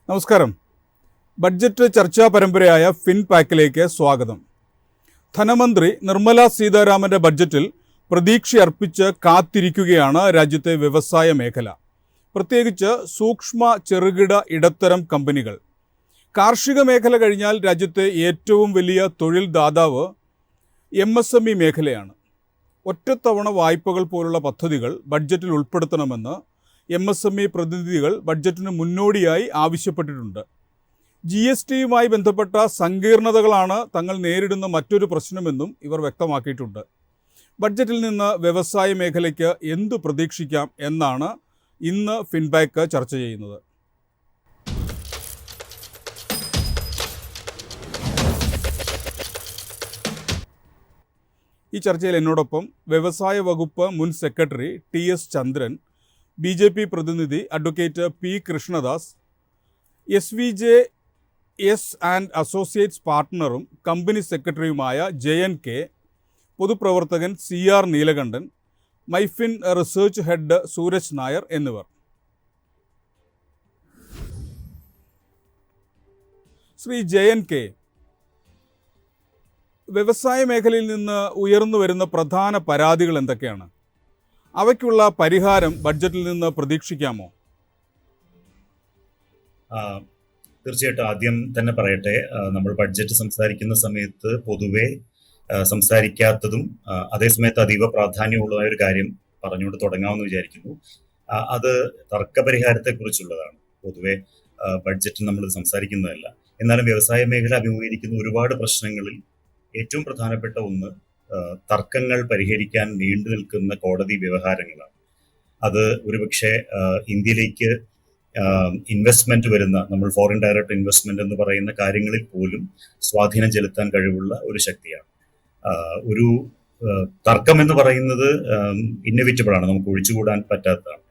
നമസ്കാരം. ബഡ്ജറ്റ് ചർച്ചാ പരമ്പരയായ ഫിൻപാക്കിലേക്ക് സ്വാഗതം. ധനമന്ത്രി നിർമ്മല സീതാരാമന്റെ ബഡ്ജറ്റിൽ പ്രതീക്ഷയർപ്പിച്ച് കാത്തിരിക്കുകയാണ് രാജ്യത്തെ വ്യവസായ മേഖല, പ്രത്യേകിച്ച് സൂക്ഷ്മ ചെറുകിട ഇടത്തരം കമ്പനികൾ. കാർഷിക മേഖല കഴിഞ്ഞാൽ രാജ്യത്തെ ഏറ്റവും വലിയ തൊഴിൽ ദാതാവ് MSME മേഖലയാണ്. ഒറ്റത്തവണ വായ്പകൾ പോലുള്ള പദ്ധതികൾ ബഡ്ജറ്റിൽ ഉൾപ്പെടുത്തണമെന്ന് MSME പ്രതിനിധികൾ ബഡ്ജറ്റിന് മുന്നോടിയായി ആവശ്യപ്പെട്ടിട്ടുണ്ട്. GSTയുമായി ബന്ധപ്പെട്ട സങ്കീർണതകളാണ് തങ്ങൾ നേരിടുന്ന മറ്റൊരു പ്രശ്നമെന്നും ഇവർ വ്യക്തമാക്കിയിട്ടുണ്ട്. ബഡ്ജറ്റിൽ നിന്ന് വ്യവസായ മേഖലയ്ക്ക് എന്തു പ്രതീക്ഷിക്കാം എന്നാണ് ഇന്ന് ഫിൻപാക്ക് ചർച്ച ചെയ്യുന്നത്. ഈ ചർച്ചയിൽ എന്നോടൊപ്പം വ്യവസായ വകുപ്പ് മുൻ സെക്രട്ടറി TS ചന്ദ്രൻ, BJP പ്രതിനിധി advocate P Krishnadas, SVJS and associates പാർട്ട്ണറും കമ്പനി സെക്രട്ടറിയുമായ JNK, പൊതുപ്രവർത്തകൻ CR Neelakantan, Myfin research head Sooraj Nair എന്നിവർ. ശ്രീ JNK, വ്യവസായ മേഖലയിൽ നിന്ന് ഉയർന്നു വരുന്ന പ്രധാന പരാതികൾ എന്തൊക്കെയാണ്? അവയ്ക്കുള്ള പരിഹാരം ബഡ്ജറ്റിൽ നിന്ന് പ്രതീക്ഷിക്കാമോ? തീർച്ചയായിട്ടും ആദ്യം തന്നെ പറയട്ടെ, നമ്മൾ ബഡ്ജറ്റ് സംസാരിക്കുന്ന സമയത്ത് പൊതുവെ സംസാരിക്കാത്തതും അതേസമയത്ത് അതീവ പ്രാധാന്യമുള്ളതായ ഒരു കാര്യം പറഞ്ഞുകൊണ്ട് തുടങ്ങാമെന്ന് വിചാരിക്കുന്നു. അത് തർക്കപരിഹാരത്തെക്കുറിച്ചുള്ളതാണ്. പൊതുവെ ബഡ്ജറ്റിൽ നമ്മൾ സംസാരിക്കുന്നതല്ല. എന്നാലും വ്യവസായ മേഖല അഭിമുഖീകരിക്കുന്ന ഒരുപാട് പ്രശ്നങ്ങളിൽ ഏറ്റവും പ്രധാനപ്പെട്ട ഒന്ന് തർക്കങ്ങൾ പരിഹരിക്കാൻ നീണ്ടു നിൽക്കുന്ന കോടതി വ്യവഹാരങ്ങളാണ്. അത് ഒരുപക്ഷെ ഇന്ത്യയിലേക്ക് ഇൻവെസ്റ്റ്മെന്റ് വരുന്ന, നമ്മൾ ഫോറിൻ ഡയറക്റ്റ് ഇൻവെസ്റ്റ്മെന്റ് എന്ന് പറയുന്ന കാര്യങ്ങളിൽ പോലും സ്വാധീനം ചെലുത്താൻ കഴിവുള്ള ഒരു ശക്തിയാണ്. ഒരു തർക്കം എന്ന് പറയുന്നത് ഇന്നവിറ്റബിൾ ആണ്, നമുക്ക് ഒഴിച്ചുകൂടാൻ പറ്റാത്തതാണ്.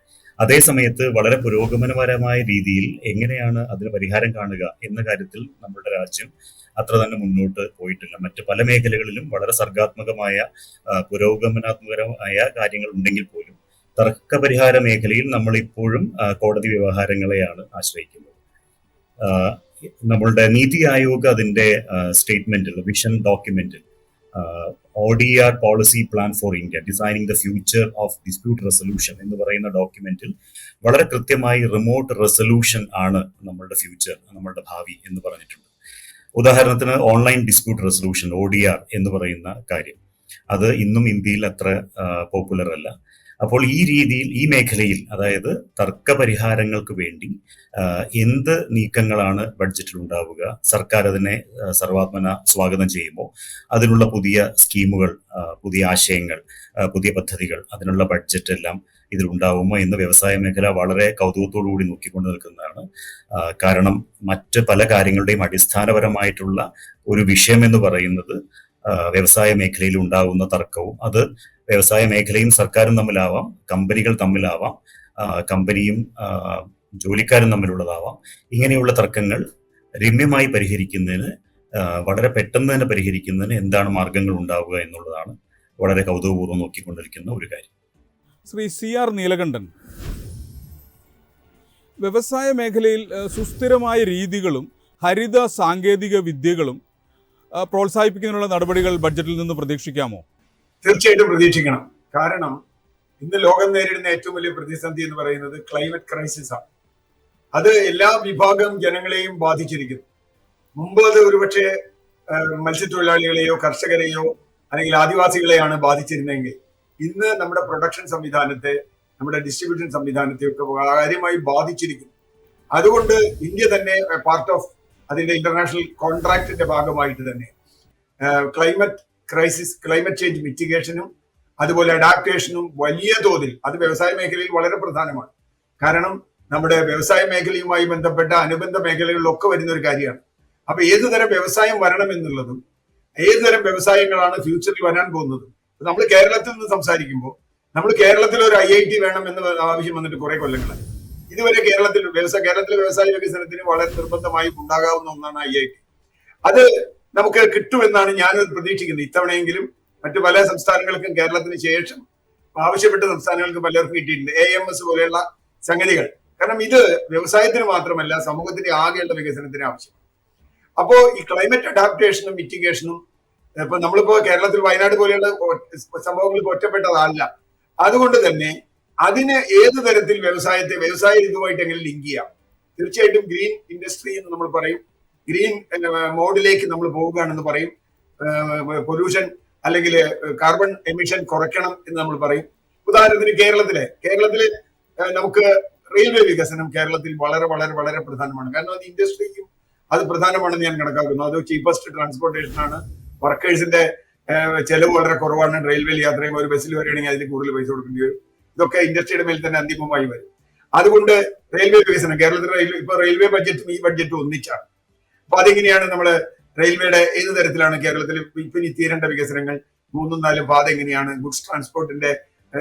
അതേസമയത്ത് വളരെ പുരോഗമനപരമായ രീതിയിൽ എങ്ങനെയാണ് അതിന് പരിഹാരം കാണുക എന്ന കാര്യത്തിൽ നമ്മുടെ രാജ്യം അത്ര തന്നെ മുന്നോട്ട് പോയിട്ടില്ല. മറ്റ് പല മേഖലകളിലും വളരെ സർഗാത്മകമായ പുരോഗമനാത്മകമായ കാര്യങ്ങൾ ഉണ്ടെങ്കിൽ പോലും തർക്കപരിഹാര മേഖലയിൽ നമ്മൾ ഇപ്പോഴും കോടതി വ്യവഹാരങ്ങളെയാണ് ആശ്രയിക്കുന്നത്. നമ്മളുടെ നീതി ആയോഗ് അതിന്റെ സ്റ്റേറ്റ്മെന്റിൽ, വിഷൻ ഡോക്യുമെന്റിൽ, ODR policy plan for India designing the future of dispute resolution എന്ന് പറയുന്ന ഡോക്യുമെന്റിൽ വളരെ കൃത്യമായി റിമോട്ട് റെസൊല്യൂഷൻ ആണ് നമ്മളുടെ ഫ്യൂച്ചർ, നമ്മളുടെ ഭാവി എന്ന് പറഞ്ഞിട്ടുണ്ട്. ഉദാഹരണത്തിന് ഓൺലൈൻ ഡിസ്പ്യൂട്ട് റെസൊല്യൂഷൻ ODR എന്ന് പറയുന്ന കാര്യം, അത് ഇന്നും ഇന്ത്യയിൽ അത്ര പോപ്പുലർ അല്ല. അപ്പോൾ ഈ രീതിയിൽ ഈ മേഖലയിൽ, അതായത് തർക്ക പരിഹാരങ്ങൾക്ക് വേണ്ടി എന്ത് നീക്കങ്ങളാണ് ബഡ്ജറ്റിൽ ഉണ്ടാവുക? സർക്കാർ അതിനെ സർവാത്മന സ്വാഗതം ചെയ്യുമ്പോൾ അതിനുള്ള പുതിയ സ്കീമുകൾ, പുതിയ ആശയങ്ങൾ, പുതിയ പദ്ധതികൾ, അതിനുള്ള ബഡ്ജറ്റ് എല്ലാം ഇതിലുണ്ടാവുമോ എന്ന് വ്യവസായ മേഖല വളരെ കൗതുകത്തോടു കൂടി നോക്കിക്കൊണ്ട് നിൽക്കുന്നതാണ്. കാരണം മറ്റ് പല കാര്യങ്ങളുടെയും അടിസ്ഥാനപരമായിട്ടുള്ള ഒരു വിഷയം എന്ന് പറയുന്നത് വ്യവസായ മേഖലയിൽ ഉണ്ടാകുന്ന തർക്കവും, അത് വ്യവസായ മേഖലയും സർക്കാരും തമ്മിലാവാം, കമ്പനികൾ തമ്മിലാവാം, കമ്പനിയും ജോലിക്കാരും തമ്മിലുള്ളതാവാം. ഇങ്ങനെയുള്ള തർക്കങ്ങൾ രമ്യമായി പരിഹരിക്കുന്നതിന്, വളരെ പെട്ടെന്ന് തന്നെ പരിഹരിക്കുന്നതിന് എന്താണ് മാർഗങ്ങൾ ഉണ്ടാവുക എന്നുള്ളതാണ് വളരെ കൗതുകപൂർവ്വം നോക്കിക്കൊണ്ടിരിക്കുന്ന ഒരു കാര്യം. ശ്രീ CR നീലകണ്ഠൻ, വ്യവസായ മേഖലയിൽ സുസ്ഥിരമായ രീതികളും ഹരിത സാങ്കേതിക വിദ്യകളും പ്രോത്സാഹിപ്പിക്കുന്നതിനുള്ള നടപടികൾ ബഡ്ജറ്റിൽ നിന്ന് പ്രതീക്ഷിക്കാമോ? തീർച്ചയായിട്ടും പ്രതീക്ഷിക്കണം. കാരണം ഇന്ന് ലോകം നേരിടുന്ന ഏറ്റവും വലിയ പ്രതിസന്ധി എന്ന് പറയുന്നത് ക്ലൈമറ്റ് ക്രൈസിസ് ആണ്. അത് എല്ലാ വിഭാഗം ജനങ്ങളെയും ബാധിച്ചിരിക്കുന്നു. മുമ്പ് അത് ഒരുപക്ഷെ മത്സ്യത്തൊഴിലാളികളെയോ കർഷകരെയോ അല്ലെങ്കിൽ ആദിവാസികളെയാണ് ബാധിച്ചിരുന്നെങ്കിൽ ഇന്ന് നമ്മുടെ പ്രൊഡക്ഷൻ സംവിധാനത്തെ, നമ്മുടെ ഡിസ്ട്രിബ്യൂഷൻ സംവിധാനത്തെ ഒക്കെ കാര്യമായി ബാധിച്ചിരിക്കുന്നു. അതുകൊണ്ട് ഇന്ത്യ തന്നെ പാർട്ട് ഓഫ് അതിന്റെ ഇന്റർനാഷണൽ കോൺട്രാക്ടിന്റെ ഭാഗമായിട്ട് തന്നെ ക്ലൈമറ്റ് ക്രൈസിസ്, ക്ലൈമറ്റ് ചേഞ്ച് മിറ്റിഗേഷനും അതുപോലെ അഡാപ്റ്റേഷനും വലിയ തോതിൽ, അത് വ്യവസായ മേഖലയിൽ വളരെ പ്രധാനമാണ്. കാരണം നമ്മുടെ വ്യവസായ മേഖലയുമായി ബന്ധപ്പെട്ട അനുബന്ധ മേഖലകളിലൊക്കെ വരുന്ന ഒരു കാര്യമാണ്. അപ്പൊ ഏതുതരം വ്യവസായം വരണം എന്നുള്ളതും ഏതുതരം വ്യവസായങ്ങളാണ് ഫ്യൂച്ചറിൽ വരാൻ പോകുന്നതും. നമ്മൾ കേരളത്തിൽ നിന്ന് സംസാരിക്കുമ്പോൾ നമ്മൾ കേരളത്തിൽ ഒരു IIT വേണം എന്ന് ആവശ്യം വന്നിട്ട് കുറെ കൊല്ലങ്ങളായി. ഇതുവരെ കേരളത്തിലെ വ്യവസായ വികസനത്തിന് വളരെ നിർബന്ധമായി ഉണ്ടാകാവുന്ന ഒന്നാണ് IIT. അത് നമുക്ക് കിട്ടുമെന്നാണ് ഞാൻ പ്രതീക്ഷിക്കുന്നത്. ഇത്തവണയെങ്കിലും മറ്റു പല സംസ്ഥാനങ്ങൾക്കും കേരളത്തിന് ശേഷം ആവശ്യപ്പെട്ട സംസ്ഥാനങ്ങൾക്ക് പലർക്കും കിട്ടിയിട്ടുണ്ട്. AMS പോലെയുള്ള സംഗതികൾ കാരണം ഇത് വ്യവസായത്തിന് മാത്രമല്ല സമൂഹത്തിന്റെ ആകെയുള്ള വികസനത്തിന് ആവശ്യം. അപ്പോ ഈ ക്ലൈമറ്റ് അഡാപ്റ്റേഷനും മിറ്റിഗേഷനും ഇപ്പൊ നമ്മളിപ്പോ കേരളത്തിൽ വയനാട് പോലെയുള്ള സംഭവങ്ങൾക്ക് ഒറ്റപ്പെട്ടതല്ല. അതുകൊണ്ട് തന്നെ അതിന് ഏത് തരത്തിൽ വ്യവസായ ഇതുമായിട്ട് എങ്ങനെ ലിങ്ക് ചെയ്യാം? തീർച്ചയായിട്ടും ഗ്രീൻ ഇൻഡസ്ട്രി എന്ന് നമ്മൾ പറയും, ഗ്രീൻ മോഡിലേക്ക് നമ്മൾ പോവുകയാണെന്ന് പറയും, പൊല്യൂഷൻ അല്ലെങ്കിൽ കാർബൺ എമിഷൻ കുറയ്ക്കണം എന്ന് നമ്മൾ പറയും. ഉദാഹരണത്തിന് കേരളത്തില് നമുക്ക് റെയിൽവേ വികസനം കേരളത്തിൽ വളരെ വളരെ വളരെ പ്രധാനമാണ്. കാരണം അത് ഇൻഡസ്ട്രിക്കും അത് പ്രധാനമാണെന്ന് ഞാൻ കണക്കാക്കുന്നു. അത് ചീപ്പസ്റ്റ് ട്രാൻസ്പോർട്ടേഷൻ ആണ്. വർക്കേഴ്സിന്റെ ചെലവ് വളരെ കുറവാണ്. റെയിൽവേയിൽ യാത്ര ചെയ്യുമ്പോൾ ഒരു ബസ്സിൽ വരികയാണെങ്കിൽ അതിൽ കൂടുതൽ പൈസ കൊടുക്കേണ്ടി വരും. ഇതൊക്കെ ഇൻഡസ്ട്രിയുടെ മേൽ തന്നെ അന്തിമമായി വരും. അതുകൊണ്ട് റെയിൽവേ വികസനം കേരളത്തിൽ റെയിൽവേ ബഡ്ജറ്റും ഈ ബഡ്ജറ്റും ഒന്നിച്ചാണ്. അപ്പൊ അതെങ്ങനെയാണ് നമ്മള് റെയിൽവേയുടെ ഏത് തരത്തിലാണ് കേരളത്തിൽ ഇനി തീരേണ്ട വികസനങ്ങൾ, 3-4 പാത എങ്ങനെയാണ്, ഗുഡ്സ് ട്രാൻസ്പോർട്ടിന്റെ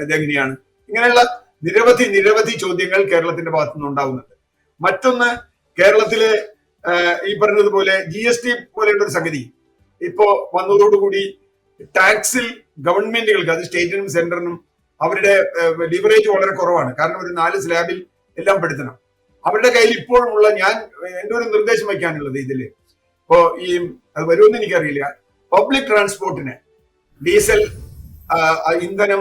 ഇതെങ്ങനെയാണ്, ഇങ്ങനെയുള്ള നിരവധി ചോദ്യങ്ങൾ കേരളത്തിന്റെ ഭാഗത്തുനിന്ന് ഉണ്ടാകുന്നുണ്ട്. മറ്റൊന്ന്, കേരളത്തില് ഈ പറഞ്ഞതുപോലെ GST പോലെയുള്ള ഒരു സംഗതി ഇപ്പോ വന്നതോടുകൂടി ടാക്സിൽ ഗവൺമെന്റുകൾക്ക്, അത് സ്റ്റേറ്റിനും സെന്ററിനും അവരുടെ ലിവറേജ് വളരെ കുറവാണ്. കാരണം ഒരു 4 സ്ലാബിൽ എല്ലാം പെടുത്തണം. അവരുടെ കയ്യിൽ ഇപ്പോഴുമുള്ള എന്റെ ഒരു നിർദ്ദേശം വയ്ക്കാനുള്ളത് ഇതില് ഇപ്പോ അത് വരുമെന്ന് എനിക്കറിയില്ല, പബ്ലിക് ട്രാൻസ്പോർട്ടിന് ഡീസൽ ഇന്ധനം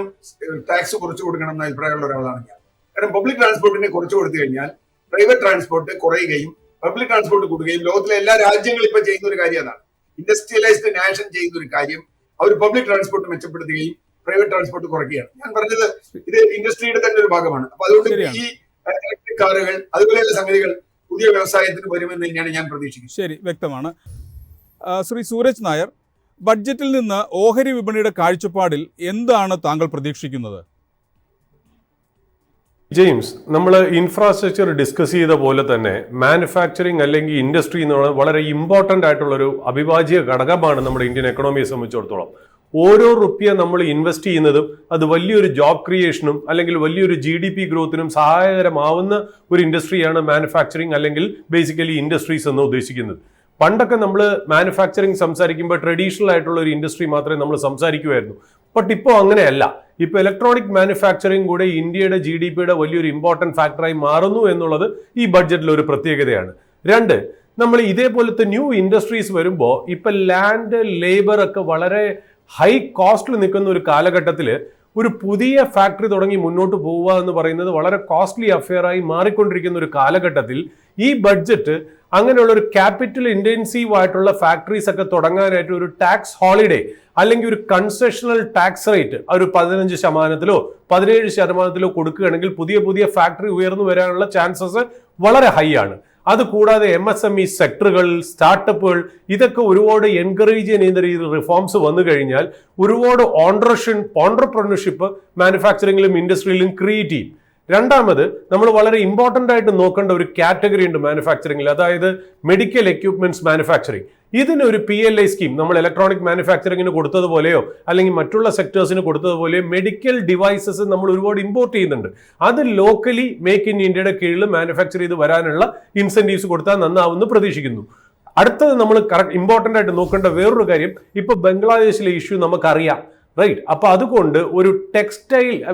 ടാക്സ് കുറച്ചു കൊടുക്കണം എന്ന അഭിപ്രായമുള്ള ഒരാളാണ് ഞാൻ. കാരണം പബ്ലിക് ട്രാൻസ്പോർട്ടിനെ കുറച്ചു കൊടുത്തു കഴിഞ്ഞാൽ പ്രൈവറ്റ് ട്രാൻസ്പോർട്ട് കുറയുകയും പബ്ലിക് ട്രാൻസ്പോർട്ട് കൂടുകയും, ലോകത്തിലെ എല്ലാ രാജ്യങ്ങളും ഇപ്പൊ ചെയ്യുന്ന ഒരു കാര്യം അതാണ്. ഇൻഡസ്ട്രിയലൈസ്ഡ് നാഷൻ ചെയ്യുന്ന ഒരു കാര്യം, അവർ പബ്ലിക് ട്രാൻസ്പോർട്ട് മെച്ചപ്പെടുത്തുകയും പ്രൈവറ്റ് ട്രാൻസ്പോർട്ട് കുറയ്ക്കുകയാണ്. ഞാൻ പറഞ്ഞത് ഇത് ഇൻഡസ്ട്രിയുടെ തന്നെ ഒരു ഭാഗമാണ്. അപ്പൊ അതുകൊണ്ട് ഈ ഇലക്ട്രിക് കാറുകൾ അതുപോലെയുള്ള സംഗതികൾ പുതിയ വ്യവസായത്തിന് വരുമെന്ന് തന്നെയാണ് ഞാൻ പ്രതീക്ഷിക്കുന്നത്. ശരി, വ്യക്തമാണ്. ശ്രീ സൂരജ് നായർ, ബഡ്ജറ്റിൽ നിന്ന് ഓഹരി വിപണിയുടെ കാഴ്ചപ്പാടിൽ എന്താണ് താങ്കൾ പ്രതീക്ഷിക്കുന്നത്? ജെയിംസ്, നമ്മൾ ഇൻഫ്രാസ്ട്രക്ചർ ഡിസ്കസ് ചെയ്ത പോലെ തന്നെ മാനുഫാക്ചറിങ് അല്ലെങ്കിൽ ഇൻഡസ്ട്രി എന്നുള്ള വളരെ ഇമ്പോർട്ടൻ്റ് ആയിട്ടുള്ളൊരു അവിഭാജ്യ ഘടകമാണ് നമ്മുടെ ഇന്ത്യൻ എക്കണോമിയെ സംബന്ധിച്ചിടത്തോളം. ഓരോ റുപ്യ നമ്മൾ ഇൻവെസ്റ്റ് ചെയ്യുന്നതും അത് വലിയൊരു ജോബ് ക്രിയേഷനും അല്ലെങ്കിൽ വലിയൊരു GDP ഗ്രോത്തിനും സഹായകരമാവുന്ന ഒരു ഇൻഡസ്ട്രിയാണ് മാനുഫാക്ചറിങ് അല്ലെങ്കിൽ ബേസിക്കലി ഇൻഡസ്ട്രീസ് എന്ന് ഉദ്ദേശിക്കുന്നത്. പണ്ടൊക്കെ നമ്മൾ മാനുഫാക്ചറിങ് സംസാരിക്കുമ്പോൾ ട്രഡീഷണൽ ആയിട്ടുള്ള ഒരു ഇൻഡസ്ട്രി മാത്രമേ നമ്മൾ സംസാരിക്കുമായിരുന്നു. ബട്ട് ഇപ്പോൾ അങ്ങനെയല്ല. ഇപ്പോൾ ഇലക്ട്രോണിക് മാനുഫാക്ചറിങ് കൂടെ ഇന്ത്യയുടെ GDPയുടെ വലിയൊരു ഇമ്പോർട്ടൻറ്റ് ഫാക്ടറായി മാറുന്നു എന്നുള്ളത് ഈ ബഡ്ജറ്റിൽ ഒരു പ്രത്യേകതയാണ്. 2, നമ്മൾ ഇതേപോലത്തെ ന്യൂ ഇൻഡസ്ട്രീസ് വരുമ്പോൾ ഇപ്പം ലാൻഡ് ലേബർ ഒക്കെ വളരെ ഹൈ കോസ്റ്റിൽ നിൽക്കുന്ന ഒരു കാലഘട്ടത്തിൽ ഒരു പുതിയ ഫാക്ടറി തുടങ്ങി മുന്നോട്ട് പോവുക എന്ന് പറയുന്നത് വളരെ കോസ്റ്റ്ലി അഫെയറായി മാറിക്കൊണ്ടിരിക്കുന്ന ഒരു കാലഘട്ടത്തിൽ ഈ ബഡ്ജറ്റ് അങ്ങനെയുള്ള ഒരു ക്യാപിറ്റൽ ഇൻറ്റൻസീവ് ആയിട്ടുള്ള ഫാക്ടറീസ് ഒക്കെ തുടങ്ങാനായിട്ട് ഒരു ടാക്സ് ഹോളിഡേ അല്ലെങ്കിൽ ഒരു കൺസെഷണൽ ടാക്സ് റേറ്റ് ഒരു 15%-ലോ 17%-ലോ കൊടുക്കുകയാണെങ്കിൽ പുതിയ ഫാക്ടറി ഉയർന്നു വരാനുള്ള ചാൻസസ് വളരെ ഹൈ ആണ്. അതുകൂടാതെ MSME സെക്ടറുകൾ, സ്റ്റാർട്ടപ്പുകൾ ഇതൊക്കെ ഒരുപാട് എൻകറേജ് ചെയ്യുന്ന രീതിയിൽ റിഫോംസ് വന്നു കഴിഞ്ഞാൽ ഒരുപാട് ഓൺട്രപ്രണർഷിപ്പ് മാനുഫാക്ചറിങ്ങിലും ഇൻഡസ്ട്രിയിലും ക്രിയേറ്റ് ചെയ്യും. രണ്ടാമത്, നമ്മൾ വളരെ ഇമ്പോർട്ടൻ്റ് ആയിട്ട് നോക്കേണ്ട ഒരു കാറ്റഗറി ഉണ്ട് മാനുഫാക്ചറിങ്ങിൽ, അതായത് മെഡിക്കൽ എക്യുപ്മെന്റ്സ് മാനുഫാക്ചറിങ്. ഇതിനൊരു PLI സ്കീം നമ്മൾ ഇലക്ട്രോണിക് മാനുഫാക്ചറിങ്ങിന് കൊടുത്തതുപോലെയോ അല്ലെങ്കിൽ മറ്റുള്ള സെക്ടേഴ്സിന് കൊടുത്തതുപോലെയോ മെഡിക്കൽ ഡിവൈസസ് നമ്മൾ ഒരുപാട് ഇമ്പോർട്ട് ചെയ്യുന്നുണ്ട്. അത് ലോക്കലി മേക്ക് ഇൻ ഇന്ത്യയുടെ കീഴിൽ മാനുഫാക്ചർ ചെയ്ത് വരാനുള്ള ഇൻസെന്റീവ്സ് കൊടുത്താൽ നന്നാവുമെന്ന് പ്രതീക്ഷിക്കുന്നു. അടുത്തത് നമ്മൾ ഇമ്പോർട്ടൻ്റ് ആയിട്ട് നോക്കേണ്ട വേറൊരു കാര്യം, ഇപ്പോൾ ബംഗ്ലാദേശിലെ ഇഷ്യൂ നമുക്കറിയാം, റൈറ്റ്? അപ്പോൾ അതുകൊണ്ട് ഒരു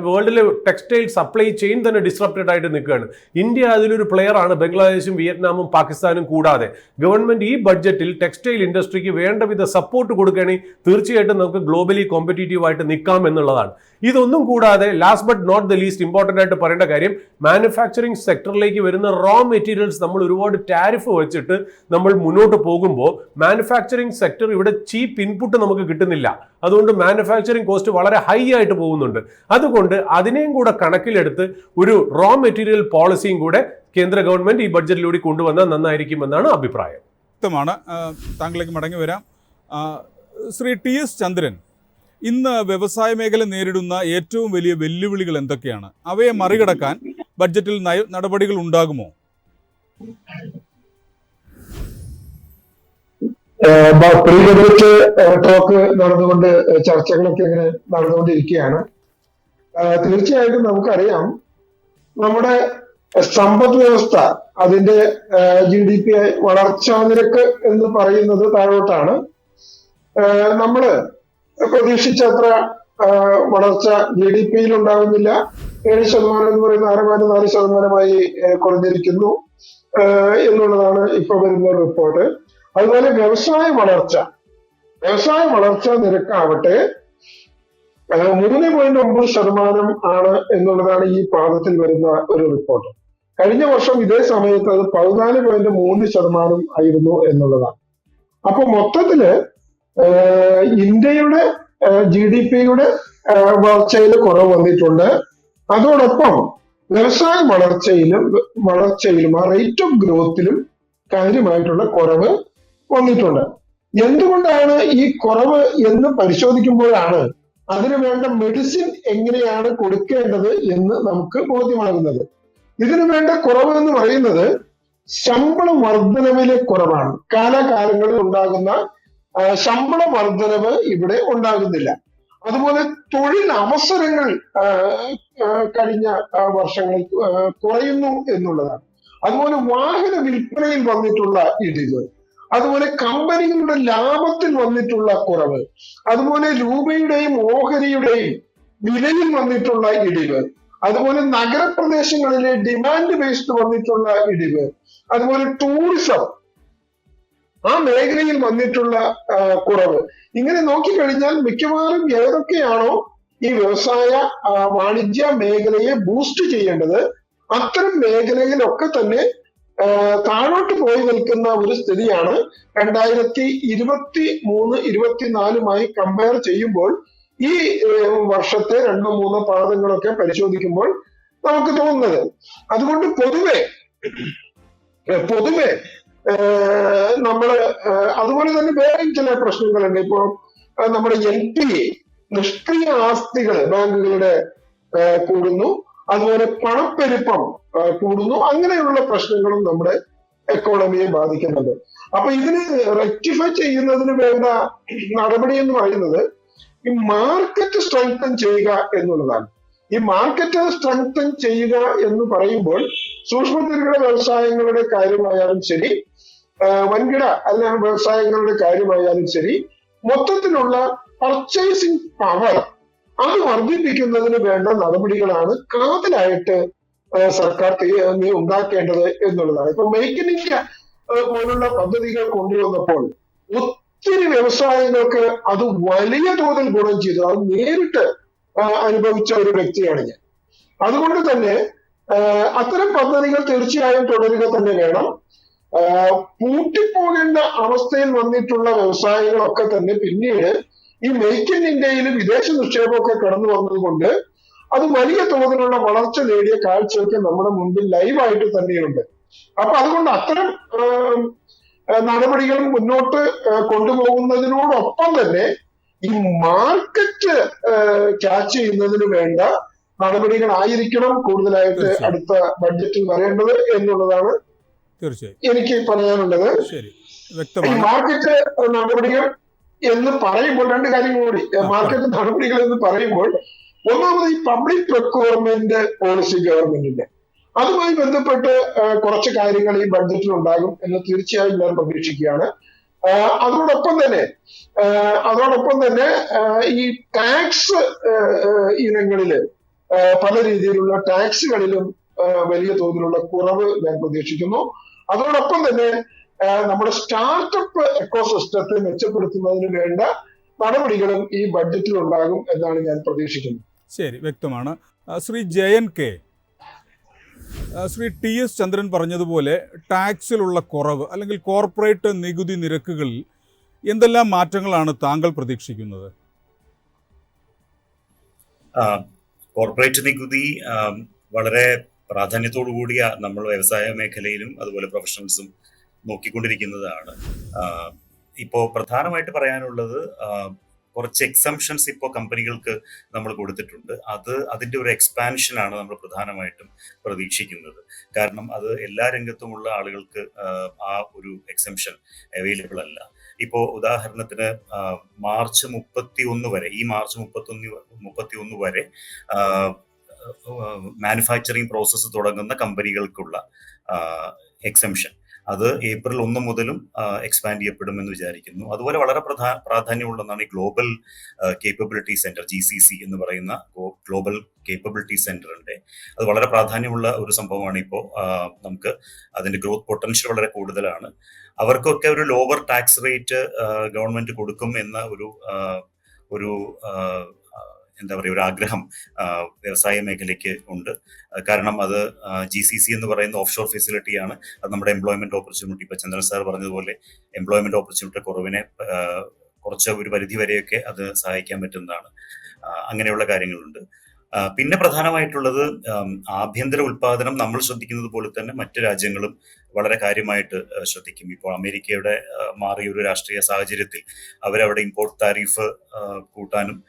വേൾഡിലെ ടെക്സ്റ്റൈൽ സപ്ലൈ ചെയിൻ തന്നെ ഡിസ്റപ്റ്റഡ് ആയിട്ട് നിൽക്കുകയാണ്. ഇന്ത്യ അതിലൊരു പ്ലെയർ ആണ്, ബംഗ്ലാദേശും വിയറ്റ്നാമും പാകിസ്ഥാനും കൂടാതെ. ഗവൺമെന്റ് ഈ ബഡ്ജറ്റിൽ ടെക്സ്റ്റൈൽ ഇൻഡസ്ട്രിക്ക് വേണ്ടവിധ സപ്പോർട്ട് കൊടുക്കുകയാണെങ്കിൽ തീർച്ചയായിട്ടും നമുക്ക് ഗ്ലോബലി കോമ്പറ്റീറ്റീവ് ആയിട്ട് നിൽക്കാം എന്നുള്ളതാണ്. ഇതൊന്നും കൂടാതെ last but not the least important ആയിട്ട് പറയേണ്ട കാര്യം, മാനുഫാക്ചറിങ് സെക്ടറിലേക്ക് വരുന്ന റോ മെറ്റീരിയൽസ് നമ്മൾ ഒരുപാട് ടാരിഫ് വെച്ചിട്ട് നമ്മൾ മുന്നോട്ട് പോകുമ്പോൾ മാനുഫാക്ചറിങ് സെക്ടർ ഇവിടെ ചീപ്പ് ഇൻപുട്ട് നമുക്ക് കിട്ടുന്നില്ല. അതുകൊണ്ട് മാനുഫാക്ചറിങ് കോസ്റ്റ് വളരെ ഹൈ ആയിട്ട് പോകുന്നുണ്ട്. അതുകൊണ്ട് അതിനെയും കൂടെ കണക്കിലെടുത്ത് ഒരു റോ മെറ്റീരിയൽ പോളിസിയും കൂടെ കേന്ദ്ര ഗവൺമെന്റ് ഈ ബഡ്ജറ്റിലൂടെ കൊണ്ടുവന്നാൽ നന്നായിരിക്കുമെന്നാണ് അഭിപ്രായം. വ്യക്തമാണ്. താങ്കളിലേക്ക് മടങ്ങി വരാം. ശ്രീ TS ചന്ദ്രൻ, ഇന്ന് വ്യവസായ മേഖല നേരിടുന്ന ഏറ്റവും വലിയ വെല്ലുവിളികൾ എന്തൊക്കെയാണ്? അവയെ മറികടക്കാൻ ബഡ്ജറ്റിൽ നടപടികൾ ഉണ്ടാകുമോ? പ്രീ ബഡ്ജറ്റ് ടോക്ക് നടന്നുകൊണ്ട് ചർച്ചകളൊക്കെ ഇങ്ങനെ നടന്നുകൊണ്ടിരിക്കുകയാണ്. തീർച്ചയായിട്ടും നമുക്കറിയാം, നമ്മുടെ സമ്പദ് വ്യവസ്ഥ അതിന്റെ GDP വളർച്ചാ നിരക്ക് എന്ന് പറയുന്നത് താഴോട്ടാണ്. നമ്മള് പ്രതീക്ഷിച്ചത്ര വളർച്ച GDP-യിൽ ഉണ്ടാകുന്നില്ല, 7% എന്ന് പറയുന്ന 6.4% കുറഞ്ഞിരിക്കുന്നു എന്നുള്ളതാണ് ഇപ്പൊ വരുന്ന റിപ്പോർട്ട്. അതുപോലെ വ്യവസായ വളർച്ച നിരക്കാവട്ടെ 3.9% ആണ് എന്നുള്ളതാണ് ഈ പാദത്തിൽ വരുന്ന ഒരു റിപ്പോർട്ട്. കഴിഞ്ഞ വർഷം ഇതേ സമയത്ത് അത് 14.3% ആയിരുന്നു എന്നുള്ളതാണ്. അപ്പൊ മൊത്തത്തില് ഇന്ത്യയുടെ GDP-യുടെ വളർച്ചയിൽ കുറവ് വന്നിട്ടുണ്ട്. അതോടൊപ്പം വ്യവസായ വളർച്ചയിലും ആ റേറ്റ് ഓഫ് ഗ്രോത്തിലും കാര്യമായിട്ടുള്ള കുറവ് വന്നിട്ടുണ്ട്. എന്തുകൊണ്ടാണ് ഈ കുറവ് എന്ന് പരിശോധിക്കുമ്പോഴാണ് അതിനു വേണ്ട മെഡിസിൻ എങ്ങനെയാണ് കൊടുക്കേണ്ടത് എന്ന് നമുക്ക് ബോധ്യമാകുന്നത്. ഇതിനു വേണ്ട കുറവ് എന്ന് പറയുന്നത് ശമ്പള വർധനവിലെ കുറവാണ്. കാലാകാലങ്ങളിൽ ഉണ്ടാകുന്ന ശമ്പള വർധനവ് ഇവിടെ ഉണ്ടാകുന്നില്ല. അതുപോലെ തൊഴിൽ അവസരങ്ങൾ കഴിഞ്ഞ വർഷങ്ങളിൽ കുറയുന്നു എന്നുള്ളതാണ്. അതുപോലെ വാഹന വിൽപ്പനയിൽ വന്നിട്ടുള്ള ഇടിവ്, അതുപോലെ കമ്പനികളുടെ ലാഭത്തിൽ വന്നിട്ടുള്ള കുറവ്, അതുപോലെ രൂപയുടെയും ഓഹരിയുടെയും വിലയിൽ വന്നിട്ടുള്ള ഇടിവ്, അതുപോലെ നഗരപ്രദേശങ്ങളിലെ ഡിമാൻഡ് ബേസ്ഡ് വന്നിട്ടുള്ള ഇടിവ്, അതുപോലെ ടൂറിസം ആ മേഖലയിൽ വന്നിട്ടുള്ള കുറവ്. ഇങ്ങനെ നോക്കിക്കഴിഞ്ഞാൽ മിക്കവാറും ഏതൊക്കെയാണോ ഈ വ്യവസായ വാണിജ്യ മേഖലയെ ബൂസ്റ്റ് ചെയ്യേണ്ടത് അത്തരം മേഖലയിലൊക്കെ തന്നെ താഴോട്ട് പോയി നിൽക്കുന്ന ഒരു സ്ഥിതിയാണ് 2023-24 കമ്പയർ ചെയ്യുമ്പോൾ ഈ വർഷത്തെ 2-3 പാദങ്ങളൊക്കെ പരിശോധിക്കുമ്പോൾ നമുക്ക് തോന്നുന്നത്. അതുകൊണ്ട് പൊതുവെ നമ്മള് അതുപോലെ തന്നെ വേറെയും ചില പ്രശ്നങ്ങളുണ്ട്. ഇപ്പോ നമ്മുടെ NPA നിഷ്ക്രിയ ആസ്തികൾ ബാങ്കുകളുടെ കൂടുന്നു, അതുപോലെ പണപ്പെരുപ്പം കൂടുന്നു. അങ്ങനെയുള്ള പ്രശ്നങ്ങളും നമ്മുടെ എക്കോണമിയെ ബാധിക്കുന്നുണ്ട്. അപ്പൊ ഇതിന് റെക്ടിഫൈ ചെയ്യുന്നതിന് വേണ്ട നടപടി എന്ന് പറയുന്നത് ഈ മാർക്കറ്റ് സ്ട്രെങ്തൻ ചെയ്യുക എന്നുള്ളതാണ്. ഈ മാർക്കറ്റ് സ്ട്രെങ്തൻ ചെയ്യുക എന്ന് പറയുമ്പോൾ സൂക്ഷ്മ ചെറുകിട വ്യവസായങ്ങളുടെ കാര്യമായാലും ശരി, വൻകിട അല്ല വ്യവസായങ്ങളുടെ കാര്യമായാലും ശരി, മൊത്തത്തിലുള്ള പർച്ചേസിംഗ് പവർ അത് വർദ്ധിപ്പിക്കുന്നതിന് വേണ്ട നടപടികളാണ് കാതലായിട്ട് സർക്കാർ ഉണ്ടാക്കേണ്ടത് എന്നുള്ളതാണ്. ഇപ്പൊ മേക്ക് ഇൻ ഇന്ത്യ പോലുള്ള പദ്ധതികൾ കൊണ്ടുവന്നപ്പോൾ ഒത്തിരി വ്യവസായങ്ങൾക്ക് അത് വലിയ തോതിൽ ഗുണം ചെയ്തു. അത് നേരിട്ട് അനുഭവിച്ച ഒരു വ്യക്തിയാണ് ഞാൻ. അതുകൊണ്ട് തന്നെ അത്തരം പദ്ധതികൾ തീർച്ചയായും തുടരുക തന്നെ വേണം. പൂട്ടിപ്പോകേണ്ട അവസ്ഥയിൽ വന്നിട്ടുള്ള വ്യവസായങ്ങളൊക്കെ തന്നെ പിന്നീട് ഈ മേക്ക് ഇൻ ഇന്ത്യയിൽ വിദേശ നിക്ഷേപമൊക്കെ കടന്നു വന്നതുകൊണ്ട് അത് വലിയ തോതിലുള്ള വളർച്ച നേടിയ കാഴ്ചയൊക്കെ നമ്മുടെ മുമ്പിൽ ലൈവായിട്ട് തന്നെയുണ്ട്. അപ്പൊ അതുകൊണ്ട് അത്തരം നടപടികൾ മുന്നോട്ട് കൊണ്ടുപോകുന്നതിനോടൊപ്പം തന്നെ ഈ മാർക്കറ്റ് ക്യാച്ച് ചെയ്യുന്നതിന് വേണ്ട നടപടികളായിരിക്കണം കൂടുതലായിട്ട് അടുത്ത ബഡ്ജറ്റിൽ വരേണ്ടത് എന്നുള്ളതാണ് എനിക്ക് പറയാനുള്ളത്. ഈ മാർക്കറ്റ് നടപടികൾ എന്ന് പറയുമ്പോൾ രണ്ട് കാര്യങ്ങൾ കൂടി. മാർക്കറ്റ് നടപടികൾ എന്ന് പറയുമ്പോൾ ഒന്നാമത് ഈ പബ്ലിക് പ്രൊക്യൂർമെന്റ് പോളിസി ഗവൺമെന്റിന്റെ അതുമായി ബന്ധപ്പെട്ട് കുറച്ച് കാര്യങ്ങൾ ഈ ബഡ്ജറ്റിൽ ഉണ്ടാകും എന്ന് തീർച്ചയായും ഞാൻ പ്രതീക്ഷിക്കുകയാണ്. അതോടൊപ്പം തന്നെ ഈ ടാക്സ് ഇനങ്ങളില് പല രീതിയിലുള്ള ടാക്സുകളിലും വലിയ തോതിലുള്ള കുറവ് ഞാൻ പ്രതീക്ഷിക്കുന്നു. അതോടൊപ്പം തന്നെ നമ്മുടെ സ്റ്റാർട്ടപ്പ് എക്കോസിസ്റ്റത്തെ മെച്ചപ്പെടുത്തുന്നതിന് വേണ്ട നടപടികളും ഈ ബഡ്ജറ്റിൽ ഉണ്ടാകും എന്നാണ് ഞാൻ പ്രതീക്ഷിക്കുന്നത്. ശരി, വ്യക്തമാണ്. ശ്രീ JNK, ശ്രീ TS ചന്ദ്രൻ പറഞ്ഞതുപോലെ ടാക്സിലുള്ള കുറവ് അല്ലെങ്കിൽ കോർപ്പറേറ്റ് നികുതി നിരക്കുകളിൽ എന്തെല്ലാം മാറ്റങ്ങളാണ് താങ്കൾ പ്രതീക്ഷിക്കുന്നത്? കോർപ്പറേറ്റ് നികുതി വളരെ പ്രാധാന്യത്തോടു കൂടിയ നമ്മൾ വ്യവസായ മേഖലയിലും അതുപോലെ പ്രൊഫഷണൽസും നോക്കിക്കൊണ്ടിരിക്കുന്നതാണ്. ഇപ്പോൾ പ്രധാനമായിട്ട് പറയാനുള്ളത് കുറച്ച് എക്സംഷൻസ് ഇപ്പോൾ കമ്പനികൾക്ക് നമ്മൾ കൊടുത്തിട്ടുണ്ട്. അതിൻ്റെ ഒരു എക്സ്പാൻഷനാണ് നമ്മൾ പ്രധാനമായിട്ടും പ്രതീക്ഷിക്കുന്നത്. കാരണം അത് എല്ലാ രംഗത്തുമുള്ള ആളുകൾക്ക് ആ ഒരു എക്സംഷൻ അവൈലബിൾ അല്ല. ഇപ്പോൾ ഉദാഹരണത്തിന് മാർച്ച് 31 വരെ, ഈ മാർച്ച് 31 വരെ മാനുഫാക്ചറിങ് പ്രോസസ്സ് തുടങ്ങുന്ന കമ്പനികൾക്കുള്ള എക്സംഷൻ, അത് ഏപ്രിൽ 1 മുതലും എക്സ്പാൻഡ് ചെയ്യപ്പെടുമെന്ന് വിചാരിക്കുന്നു. അതുപോലെ വളരെ പ്രാധാന്യമുള്ളതാണ് ഈ ഗ്ലോബൽ കേപ്പബിലിറ്റി സെന്റർ, GCC എന്ന് പറയുന്ന ഗ്ലോബൽ കേപ്പബിലിറ്റി സെന്ററിന്റെ. അത് വളരെ പ്രാധാന്യമുള്ള ഒരു സംഭവമാണ്. ഇപ്പോൾ നമുക്ക് അതിന്റെ ഗ്രോത്ത് പൊട്ടൻഷ്യൽ വളരെ കൂടുതലാണ്. അവർക്കൊക്കെ ഒരു ലോവർ ടാക്സ് റേറ്റ് ഗവൺമെന്റ് കൊടുക്കും എന്ന ഒരു എന്താ പറയുക, ഒരു ആഗ്രഹം വ്യവസായ മേഖലയ്ക്ക് ഉണ്ട്. കാരണം അത് GCC എന്ന് പറയുന്ന ഓഫ് ഷോർ ഫെസിലിറ്റിയാണ്. അത് നമ്മുടെ എംപ്ലോയ്മെന്റ് ഓപ്പർച്യൂണിറ്റി, ഇപ്പൊ ചന്ദ്രൻ സാർ പറഞ്ഞതുപോലെ എംപ്ലോയ്മെന്റ് ഓപ്പർച്യൂണിറ്റി കുറവിനെ കുറച്ച് ഒരു പരിധി വരെയൊക്കെ അത് സഹായിക്കാൻ പറ്റുന്നതാണ്. അങ്ങനെയുള്ള കാര്യങ്ങളുണ്ട്. പിന്നെ പ്രധാനമായിട്ടുള്ളത് ആഭ്യന്തര ഉൽപാദനം നമ്മൾ ശ്രദ്ധിക്കുന്നത് പോലെ തന്നെ മറ്റു രാജ്യങ്ങളും വളരെ കാര്യമായിട്ട് ശ്രദ്ധിക്കും. ഇപ്പോൾ അമേരിക്കയുടെ മാറിയ ഒരു രാഷ്ട്രീയ സാഹചര്യത്തിൽ അവരവിടെ ഇമ്പോർട്ട് താരിഫ് കൂട്ടാനും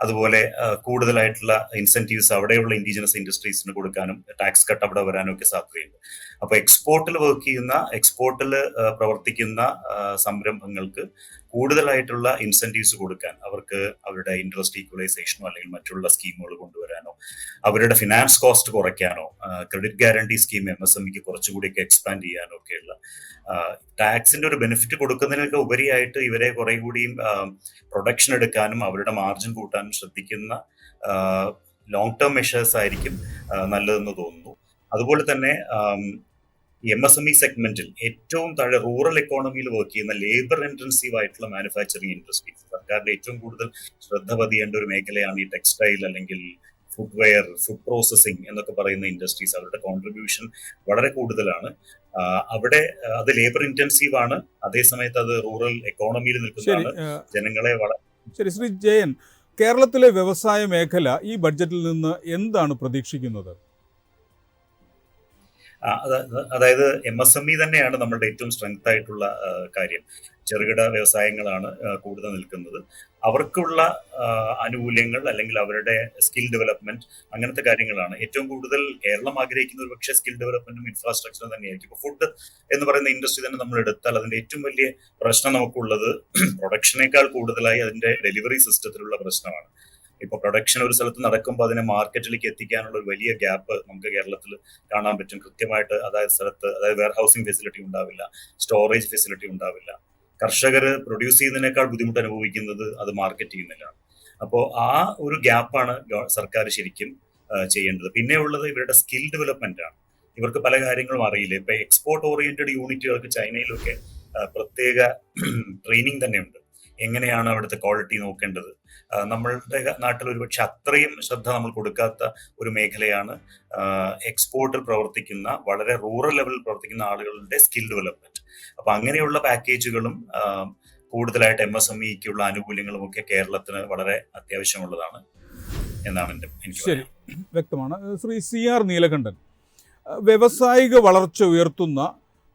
അതുപോലെ കൂടുതലായിട്ടുള്ള ഇൻസെന്റീവ്സ് അവിടെയുള്ള ഇൻഡിജിനസ് ഇൻഡസ്ട്രീസിന് കൊടുക്കാനും ടാക്സ് കട്ട് അവിടെ വരാനും ഒക്കെ സാധ്യതയുണ്ട്. അപ്പൊ എക്സ്പോർട്ടിൽ പ്രവർത്തിക്കുന്ന സംരംഭങ്ങൾക്ക് കൂടുതലായിട്ടുള്ള ഇൻസെന്റീവ്സ് കൊടുക്കാൻ, അവർക്ക് അവരുടെ ഇൻട്രസ്റ്റ് ഈക്വലൈസേഷനോ അല്ലെങ്കിൽ മറ്റുള്ള സ്കീമുകൾ കൊണ്ടുവരാനോ, അവരുടെ ഫിനാൻസ് കോസ്റ്റ് കുറയ്ക്കാനോ, ക്രെഡിറ്റ് ഗ്യാരണ്ടി സ്കീം MSMEക്ക് കുറച്ചുകൂടിയൊക്കെ എക്സ്പാൻഡ് ചെയ്യാനോ ഒക്കെയുള്ള ടാക്സിന്റെ ഒരു ബെനിഫിറ്റ് കൊടുക്കുന്നതിനൊക്കെ ഉപരിയായിട്ട് ഇവരെ കുറെ കൂടിയും പ്രൊഡക്ഷൻ എടുക്കാനും അവരുടെ മാർജിൻ കൂട്ടാനും ശ്രദ്ധിക്കുന്ന ലോങ് ടേം മെഷേഴ്സ് ആയിരിക്കും നല്ലതെന്ന് തോന്നുന്നു. അതുപോലെ തന്നെ MSME സെഗ്മെന്റിൽ ഏറ്റവും താഴെ റൂറൽ എക്കോണമിയിൽ വർക്ക് ചെയ്യുന്ന ലേബർ ഇന്റൻസീവ് ആയിട്ടുള്ള മാനുഫാക്ചറിങ് ഇൻഡസ്ട്രീസ്, സർക്കാരിന്റെ ഏറ്റവും കൂടുതൽ ശ്രദ്ധ പതിയേണ്ട ഒരു മേഖലയാണ് ഈ ടെക്സ്റ്റൈൽ അല്ലെങ്കിൽ ഫുഡ്വെയർ, ഫുഡ് പ്രോസസ്സിംഗ് എന്നൊക്കെ പറയുന്ന ഇൻഡസ്ട്രീസ്. അവരുടെ കോൺട്രിബ്യൂഷൻ വളരെ കൂടുതലാണ്. അവിടെ അത് ലേബർ ഇന്റൻസീവ് ആണ്, അതേസമയത്ത് അത് റൂറൽ എക്കോണമിയിൽ നിൽക്കുന്നതാണ്. ജനങ്ങളെ ശരി, ശ്രീ ജയൻ, കേരളത്തിലെ വ്യവസായ മേഖല ഈ ബഡ്ജറ്റിൽ നിന്ന് എന്താണ് പ്രതീക്ഷിക്കുന്നത്? അതായത് MSME തന്നെയാണ് നമ്മളുടെ ഏറ്റവും സ്ട്രെങ്ത് ആയിട്ടുള്ള കാര്യം. ചെറുകിട വ്യവസായങ്ങളാണ് കൂടുതൽ നിൽക്കുന്നത്. അവർക്കുള്ള ആനുകൂല്യങ്ങൾ അല്ലെങ്കിൽ അവരുടെ സ്കിൽ ഡെവലപ്മെന്റ് അങ്ങനത്തെ കാര്യങ്ങളാണ് ഏറ്റവും കൂടുതൽ കേരളം ആഗ്രഹിക്കുന്ന. ഒരു പക്ഷേ സ്കിൽ ഡെവലപ്മെന്റും ഇൻഫ്രാസ്ട്രക്ചറും തന്നെയായിരിക്കും. ഇപ്പോൾ ഫുഡ് എന്ന് പറയുന്ന ഇൻഡസ്ട്രി തന്നെ നമ്മൾ എടുത്താൽ അതിന്റെ ഏറ്റവും വലിയ പ്രശ്നം നമുക്കുള്ളത് പ്രൊഡക്ഷനേക്കാൾ കൂടുതലായി അതിന്റെ ഡെലിവറി സിസ്റ്റത്തിലുള്ള പ്രശ്നമാണ്. ഇപ്പൊ പ്രൊഡക്ഷൻ ഒരു സ്ഥലത്ത് നടക്കുമ്പോൾ അതിനെ മാർക്കറ്റിലേക്ക് എത്തിക്കാനുള്ള ഒരു വലിയ ഗ്യാപ്പ് നമുക്ക് കേരളത്തിൽ കാണാൻ പറ്റും. കൃത്യമായിട്ട് അതായത് വെയർ ഹൗസിംഗ് ഫെസിലിറ്റി ഉണ്ടാവില്ല, സ്റ്റോറേജ് ഫെസിലിറ്റി ഉണ്ടാവില്ല. കർഷകർ പ്രൊഡ്യൂസ് ചെയ്യുന്നതിനേക്കാൾ ബുദ്ധിമുട്ട് അനുഭവിക്കുന്നത് അത് മാർക്കറ്റ് ചെയ്യുന്നതിലാണ്. അപ്പോൾ ആ ഒരു ഗ്യാപ്പാണ് സർക്കാർ ശരിക്കും ചെയ്യേണ്ടത്. പിന്നെ ഉള്ളത് ഇവരുടെ സ്കിൽ ഡെവലപ്മെന്റ് ആണ്. ഇവർക്ക് പല കാര്യങ്ങളും അറിയില്ല. ഇപ്പൊ എക്സ്പോർട്ട് ഓറിയന്റഡ് യൂണിറ്റുകൾക്ക് ചൈനയിലൊക്കെ പ്രത്യേക ട്രെയിനിങ് തന്നെയുണ്ട്. എങ്ങനെയാണ് അവിടുത്തെ ക്വാളിറ്റി നോക്കേണ്ടത്. നമ്മളുടെ നാട്ടിൽ ഒരുപക്ഷെ അത്രയും ശ്രദ്ധ നമ്മൾ കൊടുക്കാത്ത ഒരു മേഖലയാണ് എക്സ്പോർട്ടിൽ പ്രവർത്തിക്കുന്ന, വളരെ റൂറൽ ലെവലിൽ പ്രവർത്തിക്കുന്ന ആളുകളുടെ സ്കിൽ ഡെവലപ്മെന്റ്. അപ്പൊ അങ്ങനെയുള്ള പാക്കേജുകളും കൂടുതലായിട്ട് MSMEക്കുള്ള ആനുകൂല്യങ്ങളും ഒക്കെ കേരളത്തിന് വളരെ അത്യാവശ്യമുള്ളതാണ് എന്നാണ് എനിക്ക് ശരി, വ്യക്തമാണ്. ശ്രീ CR നീലകണ്ഠൻ, വ്യവസായിക വളർച്ച ഉയർത്തുന്ന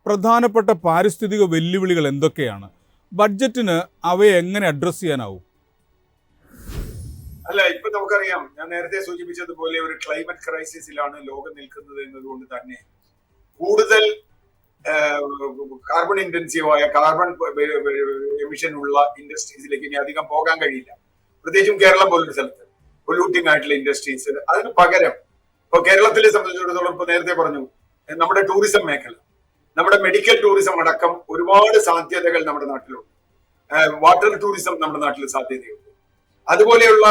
പ്രധാനപ്പെട്ട പാരിസ്ഥിതിക വെല്ലുവിളികൾ എന്തൊക്കെയാണ്? ബഡ്ജറ്റിന് അവയെ എങ്ങനെ അഡ്രസ് ചെയ്യാനാവും? അല്ല, ഇപ്പൊ നമുക്കറിയാം, ഞാൻ നേരത്തെ സൂചിപ്പിച്ചതുപോലെ ഒരു ക്ലൈമറ്റ് ക്രൈസിസിലാണ് ലോകം നിൽക്കുന്നത് എന്നതുകൊണ്ട് തന്നെ കൂടുതൽ കാർബൺ ഇന്റൻസീവായ കാർബൺ എമിഷൻ ഉള്ള ഇൻഡസ്ട്രീസിലേക്ക് ഇനി അധികം പോകാൻ കഴിയില്ല. പ്രത്യേകിച്ചും കേരളം പോലൊരു സ്ഥലത്ത് പൊല്യൂട്ടിംഗ് ആയിട്ടുള്ള ഇൻഡസ്ട്രീസ്. അതിന് പകരം ഇപ്പൊ കേരളത്തിലെ സംബന്ധിച്ചിടത്തോളം ഇപ്പൊ നേരത്തെ പറഞ്ഞു, നമ്മുടെ ടൂറിസം മേഖല, നമ്മുടെ മെഡിക്കൽ ടൂറിസം അടക്കം ഒരുപാട് സാധ്യതകൾ നമ്മുടെ നാട്ടിലുണ്ട്. വാട്ടർ ടൂറിസം നമ്മുടെ നാട്ടിൽ സാധ്യതയുണ്ട്. അതുപോലെയുള്ള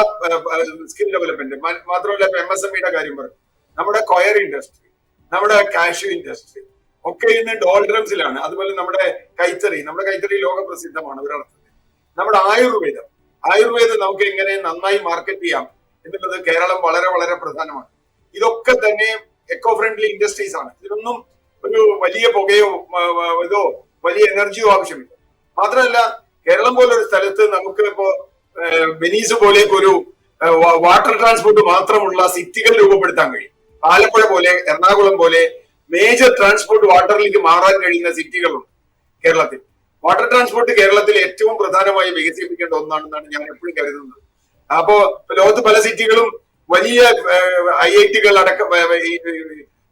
സ്കിൽ ഡെവലപ്മെന്റ് മാത്രമല്ല, ഇപ്പൊ MSMEയുടെ കാര്യം പറഞ്ഞു, നമ്മുടെ കൊയർ ഇൻഡസ്ട്രി, നമ്മുടെ കാഷ്യൂ ഇൻഡസ്ട്രി ഒക്കെ ഇന്ന് ഡോൾഡ്രംസിലാണ്. അതുപോലെ നമ്മുടെ കൈത്തറി ലോക പ്രസിദ്ധമാണ് ഒരർത്ഥത്തിൽ. നമ്മുടെ ആയുർവേദം നമുക്ക് എങ്ങനെ നന്നായി മാർക്കറ്റ് ചെയ്യാം എന്നുള്ളത് കേരളം വളരെ വളരെ പ്രധാനമാണ്. ഇതൊക്കെ തന്നെ എക്കോ ഫ്രണ്ട്ലി ഇൻഡസ്ട്രീസ് ആണ്. ഇതിനൊന്നും ഒരു വലിയ പുകയോ ഇതോ വലിയ എനർജിയോ ആവശ്യമില്ല. മാത്രമല്ല, കേരളം പോലൊരു സ്ഥലത്ത് നമുക്ക് ഇപ്പോ വെനീസ് പോലെയൊക്കെ ഒരു വാട്ടർ ട്രാൻസ്പോർട്ട് മാത്രമുള്ള സിറ്റികൾ രൂപപ്പെടുത്താൻ കഴിയും. ആലപ്പുഴ പോലെ, എറണാകുളം പോലെ മേജർ ട്രാൻസ്പോർട്ട് വാട്ടറിലേക്ക് മാറാൻ കഴിയുന്ന സിറ്റികളുണ്ട് കേരളത്തിൽ. വാട്ടർ ട്രാൻസ്പോർട്ട് കേരളത്തിൽ ഏറ്റവും പ്രധാനമായി വികസിപ്പിക്കേണ്ട ഒന്നാണെന്നാണ് ഞാൻ എപ്പോഴും കരുതുന്നത്. അപ്പോ ലോകത്ത് പല സിറ്റികളും വലിയ IITകൾ അടക്കം,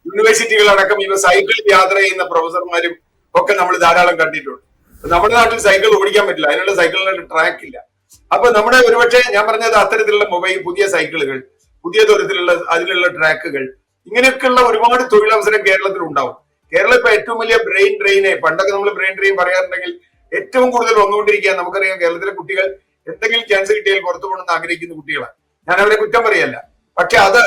യൂണിവേഴ്സിറ്റികൾ അടക്കം ഇവ സൈക്കിളിൽ യാത്ര ചെയ്യുന്ന പ്രൊഫസർമാരും ഒക്കെ നമ്മൾ ധാരാളം കണ്ടിട്ടുണ്ട്. നമ്മുടെ നാട്ടിൽ സൈക്കിൾ ഓടിക്കാൻ പറ്റില്ല, അതിനുള്ള സൈക്കിളിനുള്ള ട്രാക്ക് ഇല്ല. അപ്പൊ നമ്മുടെ ഒരുപക്ഷെ ഞാൻ പറഞ്ഞത് അത്തരത്തിലുള്ള പുതിയ സൈക്കിളുകൾ, പുതിയ തരത്തിലുള്ള അതിലുള്ള ട്രാക്കുകൾ, ഇങ്ങനെയൊക്കെയുള്ള ഒരുപാട് തൊഴിലവസരം കേരളത്തിൽ ഉണ്ടാവും. കേരളം ഇപ്പൊ ഏറ്റവും വലിയ ബ്രെയിൻ ഡ്രെയിനെ, പണ്ടൊക്കെ നമ്മൾ ബ്രെയിൻ ഡ്രെയിൻ പറയാറുണ്ടെങ്കിൽ ഏറ്റവും കൂടുതൽ വന്നുകൊണ്ടിരിക്കുക, നമുക്കറിയാം കേരളത്തിലെ കുട്ടികൾ എന്തെങ്കിലും ചാൻസ് കിട്ടിയാൽ പുറത്തു പോകണമെന്ന് ആഗ്രഹിക്കുന്ന കുട്ടികളാണ്. ഞാൻ അവരെ കുറ്റം പറയല്ല. പക്ഷെ അത്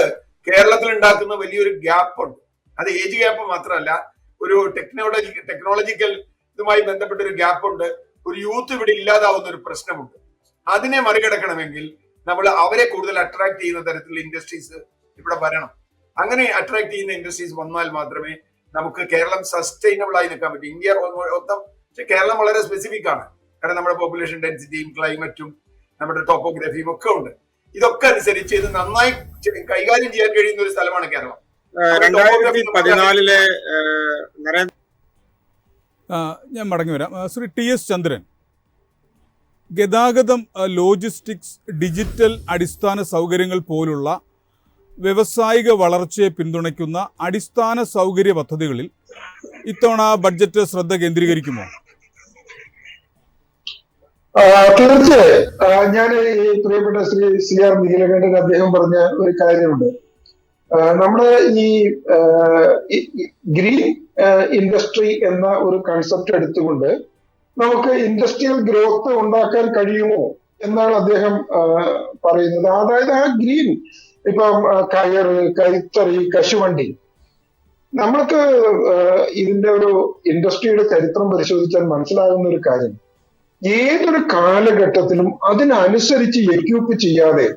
കേരളത്തിൽ ഉണ്ടാക്കുന്ന വലിയൊരു ഗ്യാപ്പ് ഉണ്ട്. അത് ഏജ് ഗ്യാപ്പ് മാത്രമല്ല, ഒരു ടെക്നോളജിക്കൽ ഇതുമായി ബന്ധപ്പെട്ട ഒരു ഗ്യാപ്പ് ഉണ്ട്. ഒരു യൂത്ത് ഇവിടെ ഇല്ലാതാവുന്ന ഒരു പ്രശ്നമുണ്ട്. അതിനെ മറികടക്കണമെങ്കിൽ നമ്മൾ അവരെ കൂടുതൽ അട്രാക്ട് ചെയ്യുന്ന തരത്തിലുള്ള ഇൻഡസ്ട്രീസ് ഇവിടെ വരണം. അങ്ങനെ അട്രാക്ട് ചെയ്യുന്ന ഇൻഡസ്ട്രീസ് വന്നാൽ മാത്രമേ നമുക്ക് കേരളം സസ്റ്റൈനബിൾ ആയി നിൽക്കാൻ പറ്റും. ഇന്ത്യ മൊത്തം, പക്ഷെ കേരളം വളരെ സ്പെസിഫിക് ആണ്. കാരണം നമ്മുടെ പോപ്പുലേഷൻ ഡെൻസിറ്റിയും ക്ലൈമറ്റും നമ്മുടെ ടോപ്പോഗ്രഫിയും ഒക്കെ ഉണ്ട്. ഇതൊക്കെ അനുസരിച്ച് ഇത് നന്നായി കൈകാര്യം ചെയ്യാൻ കഴിയുന്ന ഒരു സ്ഥലമാണ് കേരളം. 2014 ഞാൻ മടങ്ങി വരാം. ശ്രീ TS ചന്ദ്രൻ, ഗതാഗതം, ലോജിസ്റ്റിക്സ്, ഡിജിറ്റൽ അടിസ്ഥാന സൗകര്യങ്ങൾ പോലുള്ള വ്യവസായിക വളർച്ചയെ പിന്തുണയ്ക്കുന്ന അടിസ്ഥാന സൗകര്യ പദ്ധതികളിൽ ഇത്തവണ ബഡ്ജറ്റ് ശ്രദ്ധ കേന്ദ്രീകരിക്കുമോ? തീർച്ചയായും. ഞാൻ ഈ പ്രിയപ്പെട്ട ശ്രീ CR നീലകണ്ഠൻ അദ്ദേഹം പറഞ്ഞ ഒരു കാര്യമുണ്ട്. നമ്മുടെ ഈ ഗ്രീൻ ഇൻഡസ്ട്രി എന്ന ഒരു കൺസെപ്റ്റ് എടുത്തുകൊണ്ട് നമുക്ക് ഇൻഡസ്ട്രിയൽ ഗ്രോത്ത് ഉണ്ടാക്കാൻ കഴിയുമോ എന്നാണ് അദ്ദേഹം പറയുന്നത്. അതായത് ആ ഗ്രീൻ, ഇപ്പം കയറ്, കൈത്തറി, കശുവണ്ടി, നമ്മൾക്ക് ഇതിന്റെ ഒരു ഇൻഡസ്ട്രിയുടെ ചരിത്രം പരിശോധിച്ചാൽ മനസ്സിലാകുന്ന ഒരു കാര്യം, ഏതൊരു കാലഘട്ടത്തിലും അതിനനുസരിച്ച് എക്യൂപ്പ് ചെയ്യാതെ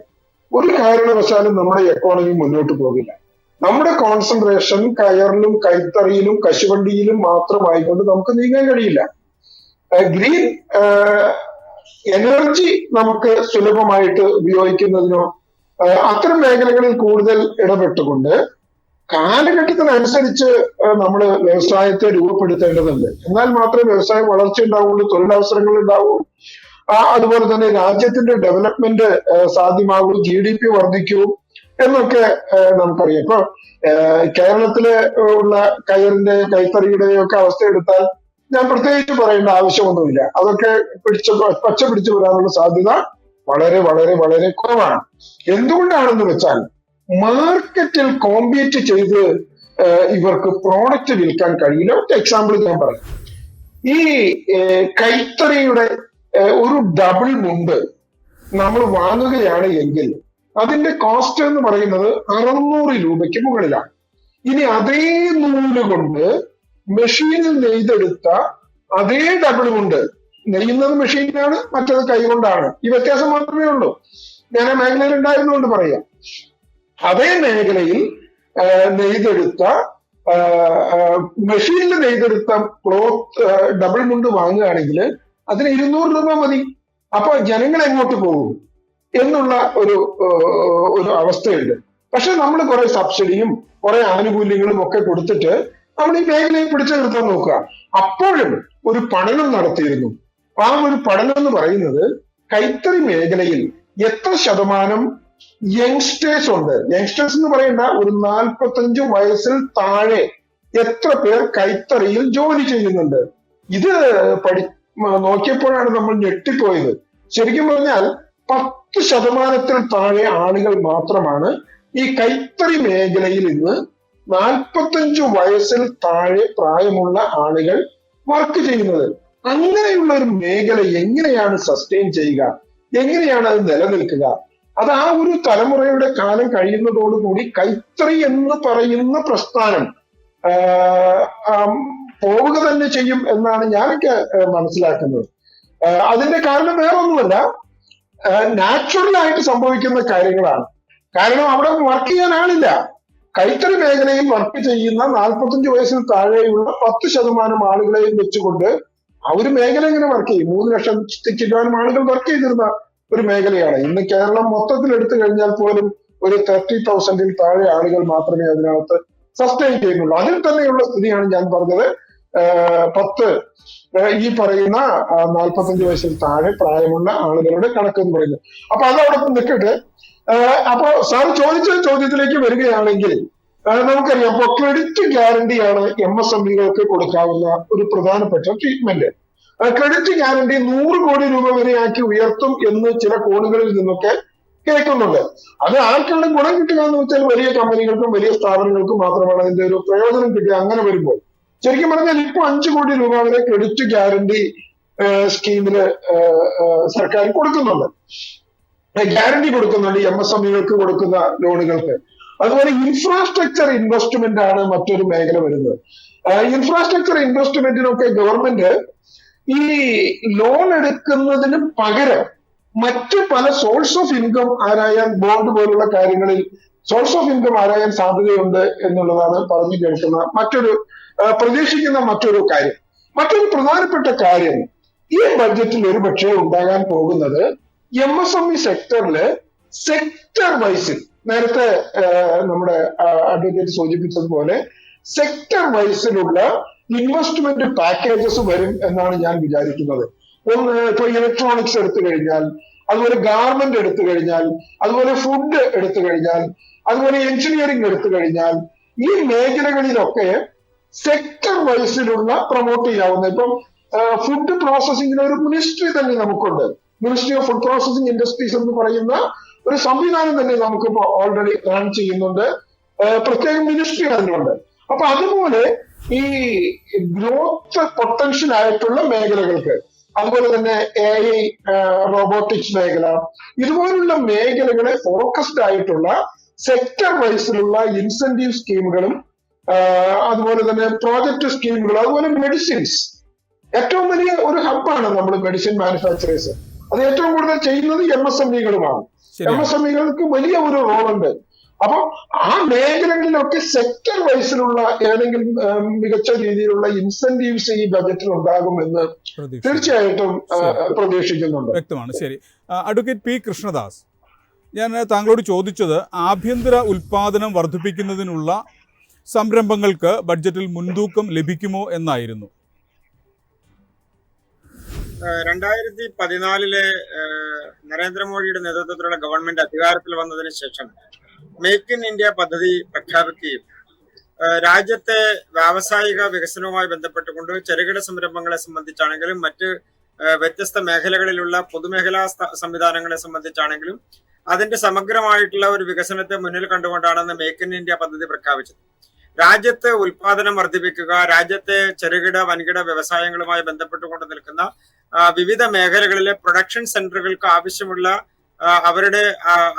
ഒരു കാരണവശാലും നമ്മുടെ എക്കോണമി മുന്നോട്ട് പോകില്ല. നമ്മുടെ കോൺസെൻട്രേഷൻ കയറിലും കൈത്തറിയിലും കശുവണ്ടിയിലും മാത്രമായിക്കൊണ്ട് നമുക്ക് നീങ്ങാൻ കഴിയില്ല. ഗ്രീൻ എനർജി നമുക്ക് സുലഭമായിട്ട് ഉപയോഗിക്കുന്നതിനോ അത്തരം മേഖലകളിൽ കൂടുതൽ ഇടപെട്ടുകൊണ്ട് കാലഘട്ടത്തിനനുസരിച്ച് നമ്മൾ വ്യവസായത്തെ രൂപപ്പെടുത്തേണ്ടതുണ്ട്. എന്നാൽ മാത്രമേ വ്യവസായ വളർച്ച ഉണ്ടാവുള്ളൂ, തൊഴിലവസരങ്ങൾ ഉണ്ടാവൂ, അതുപോലെ തന്നെ രാജ്യത്തിന്റെ ഡെവലപ്മെന്റ് സാധ്യമാകൂ, GDP വർദ്ധിക്കൂ എന്നൊക്കെ നമുക്കറിയാം. ഇപ്പൊ കേരളത്തിലെ ഉള്ള കയറിന്റെ കൈത്തറിയുടെയും ഒക്കെ അവസ്ഥ എടുത്താൽ ഞാൻ പ്രത്യേകിച്ച് പറയേണ്ട ആവശ്യമൊന്നുമില്ല. അതൊക്കെ പച്ച പിടിച്ചു വരാനുള്ള സാധ്യത വളരെ വളരെ വളരെ കുറവാണ്. എന്തുകൊണ്ടാണെന്ന് വെച്ചാൽ മാർക്കറ്റിൽ കോമ്പീറ്റ് ചെയ്ത് ഇവർക്ക് പ്രോഡക്റ്റ് വിൽക്കാൻ കഴിയില്ല. ഒറ്റ എക്സാമ്പിൾ ഞാൻ പറയും. ഈ കൈത്തറിയുടെ ഒരു ഡബിൾ മുണ്ട് നമ്മൾ വാങ്ങുകയാണ് എങ്കിൽ അതിന്റെ കോസ്റ്റ് എന്ന് പറയുന്നത് 600 രൂപയ്ക്ക് മുകളിലാണ്. ഇനി അതേ നൂല് കൊണ്ട് മെഷീനിൽ നെയ്തെടുത്ത അതേ ഡബിൾ മുണ്ട്, നെയ്യുന്നത് മെഷീനിലാണ്, മറ്റത് കൈകൊണ്ടാണ്. ഈ വ്യത്യാസം മാത്രമേ ഉള്ളൂ. ഞാൻ ആ മേഖലയിൽ ഉണ്ടായിരുന്നുകൊണ്ട് പറയാം. അതേ മേഖലയിൽ നെയ്തെടുത്ത മെഷീനിൽ നെയ്തെടുത്ത ക്ലോത്ത് ഡബിൾ മുണ്ട് വാങ്ങുകയാണെങ്കിൽ അതിന് 200 രൂപ മതി. അപ്പൊ ജനങ്ങൾ എങ്ങോട്ട് പോകും എന്നുള്ള ഒരു അവസ്ഥയുണ്ട്. പക്ഷെ നമ്മൾ കുറെ സബ്സിഡിയും കുറെ ആനുകൂല്യങ്ങളും ഒക്കെ കൊടുത്തിട്ട് നമ്മൾ ഈ മേഖലയെ പിടിച്ചു നിർത്താൻ നോക്കുക. അപ്പോഴും ഒരു പഠനം നടത്തിയിരുന്നു. ആ ഒരു പഠനം എന്ന് പറയുന്നത് കൈത്തറി മേഖലയിൽ എത്ര ശതമാനം യങ്സ്റ്റേഴ്സ് ഉണ്ട്. യങ്സ്റ്റേഴ്സ് എന്ന് പറയേണ്ട, ഒരു 45 വയസ്സിൽ താഴെ എത്ര പേർ കൈത്തറിയിൽ ജോലി ചെയ്യുന്നുണ്ട്. ഇത് നോക്കിയപ്പോഴാണ് നമ്മൾ ഞെട്ടിപ്പോയത്. ശരിക്കും പറഞ്ഞാൽ 10% താഴെ ആളുകൾ മാത്രമാണ് ഈ കൈത്തറി മേഖലയിൽ ഇന്ന് 45 വയസ്സിൽ താഴെ പ്രായമുള്ള ആളുകൾ വർക്ക് ചെയ്യുന്നത്. അങ്ങനെയുള്ള ഒരു മേഖല എങ്ങനെയാണ് സസ്റ്റെയിൻ ചെയ്യുക, എങ്ങനെയാണ് അത് നിലനിൽക്കുക? അത് ആ ഒരു തലമുറയുടെ കാലം കഴിയുന്നതോടുകൂടി കൈത്തറി എന്ന് പറയുന്ന പ്രസ്ഥാനം പോവുക തന്നെ ചെയ്യും എന്നാണ് ഞാനൊക്കെ മനസ്സിലാക്കുന്നത്. അതിന്റെ കാരണം വേറെ ഒന്നുമല്ല, നാച്ചുറൽ ആയിട്ട് സംഭവിക്കുന്ന കാര്യങ്ങളാണ്. കാരണം അവിടെ വർക്ക് ചെയ്യാൻ ആളില്ല. കൈത്തറി മേഖലയിൽ വർക്ക് ചെയ്യുന്ന 45 വയസ്സിൽ താഴെയുള്ള 10% ആളുകളെയും വെച്ചുകൊണ്ട് ആ ഒരു മേഖല എങ്ങനെ വർക്ക് ചെയ്യും? 3 ലക്ഷത്തിലും ആളുകൾ വർക്ക് ചെയ്തിരുന്ന ഒരു മേഖലയാണ്. ഇന്ന് കേരളം മൊത്തത്തിൽ എടുത്തു കഴിഞ്ഞാൽ പോലും ഒരു 30,000-ൽ താഴെ ആളുകൾ മാത്രമേ അതിനകത്ത് സസ്റ്റെയിൻ ചെയ്യുന്നുള്ളൂ. അതിൽ തന്നെയുള്ള സ്ഥിതിയാണ് ഞാൻ പറഞ്ഞത്. 10 ഈ പറയുന്ന 45 വയസ്സിൽ താഴെ പ്രായമുള്ള ആളുകളുടെ കണക്ക് എന്ന് പറയുന്നത്. അപ്പൊ അതോടൊപ്പം നിൽക്കട്ടെ. അപ്പൊ സാർ ചോദിച്ച ചോദ്യത്തിലേക്ക് വരികയാണെങ്കിൽ നമുക്കറിയാം, അപ്പൊ ക്രെഡിറ്റ് ഗ്യാരണ്ടിയാണ് MSMEകൾക്ക് കൊടുക്കാവുന്ന ഒരു പ്രധാനപ്പെട്ട ട്രീറ്റ്മെന്റ്. ക്രെഡിറ്റ് ഗ്യാരണ്ടി 100 കോടി രൂപ വരെയാക്കി ഉയർത്തും എന്ന് ചില കോണുകളിൽ നിന്നൊക്കെ കേൾക്കുന്നുണ്ട്. അത് ആർക്കുള്ള ഗുണം കിട്ടുക എന്ന് വെച്ചാൽ വലിയ കമ്പനികൾക്കും വലിയ സ്ഥാപനങ്ങൾക്കും മാത്രമാണ് അതിന്റെ ഒരു പ്രയോജനം കിട്ടുക. അങ്ങനെ വരുമ്പോൾ ശരിക്കും പറഞ്ഞാൽ ഇപ്പൊ 5 കോടി രൂപ വരെ ക്രെഡിറ്റ് ഗ്യാരണ്ടി സ്കീമില് സർക്കാർ കൊടുക്കുന്നുണ്ട്, ഗ്യാരണ്ടി കൊടുക്കുന്നുണ്ട് MSMEകൾക്ക് കൊടുക്കുന്ന ലോണുകൾക്ക്. അതുപോലെ ഇൻഫ്രാസ്ട്രക്ചർ ഇൻവെസ്റ്റ്മെന്റ് ആണ് മറ്റൊരു മേഖല വരുന്നത്. ഇൻഫ്രാസ്ട്രക്ചർ ഇൻവെസ്റ്റ്മെന്റിനൊക്കെ ഗവൺമെന്റ് ഈ ലോൺ എടുക്കുന്നതിന് പകരം മറ്റ് പല സോഴ്സ് ഓഫ് ഇൻകം ആരായാൻ, ബോണ്ട് പോലുള്ള കാര്യങ്ങളിൽ സോഴ്സ് ഓഫ് ഇൻകം ആരായാൻ സാധ്യതയുണ്ട് എന്നുള്ളതാണ് പറഞ്ഞു കേൾക്കുന്ന പ്രതീക്ഷിക്കുന്ന മറ്റൊരു കാര്യം. മറ്റൊരു പ്രധാനപ്പെട്ട കാര്യം ഈ ബഡ്ജറ്റിൽ ഒരുപക്ഷെ ഉണ്ടാകാൻ പോകുന്നത് MSME സെക്ടറില് സെക്ടർ വൈസിൽ, നേരത്തെ നമ്മുടെ അഡ്വക്കേറ്റ് സൂചിപ്പിച്ചതുപോലെ സെക്ടർ വൈസിലുള്ള ഇൻവെസ്റ്റ്മെന്റ് പാക്കേജസ് വരും എന്നാണ് ഞാൻ വിചാരിക്കുന്നത്. ഇപ്പൊ ഇലക്ട്രോണിക്സ് എടുത്തു കഴിഞ്ഞാൽ, അതുപോലെ ഗാർമെന്റ് എടുത്തു കഴിഞ്ഞാൽ, അതുപോലെ ഫുഡ് എടുത്തു കഴിഞ്ഞാൽ, അതുപോലെ എഞ്ചിനീയറിംഗ് എടുത്തു കഴിഞ്ഞാൽ, ഈ മേഖലകളിലൊക്കെ സെക്ടർ വൈസിലുള്ള പ്രൊമോട്ട് ചെയ്യാവുന്ന, ഇപ്പം ഫുഡ് പ്രോസസ്സിംഗിന് ഒരു മിനിസ്ട്രി തന്നെ നമുക്കുണ്ട്. Ministry of food processing industries എന്ന് പറയുന്ന ഒരു സംവിധാനം തന്നെ നമുക്കിപ്പോ ഓൾറെഡി റൺ ചെയ്യുന്നുണ്ട്, പ്രത്യേക മിനിസ്ട്രി അതിനുണ്ട്. അപ്പൊ അതുപോലെ ഈ ഗ്രോത്ത് പൊട്ടൻഷ്യൽ ആയിട്ടുള്ള മേഖലകൾക്ക്, അതുപോലെ തന്നെ AI, റോബോട്ടിക്സ് മേഖല, ഇതുപോലുള്ള മേഖലകളെ ഫോക്കസ്ഡ് ആയിട്ടുള്ള സെക്ടർ വൈസിലുള്ള ഇൻസെന്റീവ് സ്കീമുകളും, അതുപോലെ തന്നെ പ്രോജക്ട് സ്കീമുകൾ, അതുപോലെ മെഡിസിൻസ്. ഏറ്റവും വലിയ ഒരു ഹബ്ബാണ് നമ്മൾ മെഡിസിൻ മാനുഫാക്ചറേഴ്സ്. അത് ഏറ്റവും കൂടുതൽ ചെയ്യുന്നത് MSMEകളുമാണ്. MSMEകൾക്ക് വലിയ ഒരു റോളുണ്ട്. അപ്പൊ ആ മേഖലകളിലൊക്കെ സെക്ടർ വൈസിലുള്ള ഏതെങ്കിലും മികച്ച രീതിയിലുള്ള ഇൻസെന്റീവ്സ് ഈ ബജറ്റിൽ ഉണ്ടാകുമെന്ന് തീർച്ചയായിട്ടും പ്രതീക്ഷിക്കുന്നുണ്ട്. വ്യക്തമാണ്. ശരി. അഡ്വക്കേറ്റ് പി കൃഷ്ണദാസ്, ഞാൻ താങ്കളോട് ചോദിച്ചത് ആഭ്യന്തര ഉൽപാദനം വർദ്ധിപ്പിക്കുന്നതിനുള്ള സംരംഭങ്ങൾക്ക് ബഡ്ജറ്റിൽ മുൻതൂക്കം ലഭിക്കുമോ എന്നായിരുന്നു. 2014 നരേന്ദ്രമോദിയുടെ നേതൃത്വത്തിലുള്ള ഗവൺമെന്റ് അധികാരത്തിൽ വന്നതിന് ശേഷം മേക്ക് ഇൻ ഇന്ത്യ പദ്ധതി പ്രഖ്യാപിക്കുകയും രാജ്യത്തെ വ്യാവസായിക വികസനവുമായി ബന്ധപ്പെട്ടുകൊണ്ട് ചെറുകിട സംരംഭങ്ങളെ സംബന്ധിച്ചാണെങ്കിലും മറ്റ് വ്യത്യസ്ത മേഖലകളിലുള്ള പൊതുമേഖലാ സംവിധാനങ്ങളെ സംബന്ധിച്ചാണെങ്കിലും അതിന്റെ സമഗ്രമായിട്ടുള്ള ഒരു വികസനത്തെ മുന്നിൽ കണ്ടുകൊണ്ടാണ് മേക്ക് ഇൻ ഇന്ത്യ പദ്ധതി പ്രഖ്യാപിച്ചത്. രാജ്യത്തെ ഉൽപാദനം വർദ്ധിപ്പിക്കുക, രാജ്യത്തെ ചെറുകിട വൻകിട വ്യവസായങ്ങളുമായി ബന്ധപ്പെട്ടുകൊണ്ട് നിൽക്കുന്ന വിവിധ മേഖലകളിലെ പ്രൊഡക്ഷൻ സെന്ററുകൾക്ക് ആവശ്യമുള്ള അവരുടെ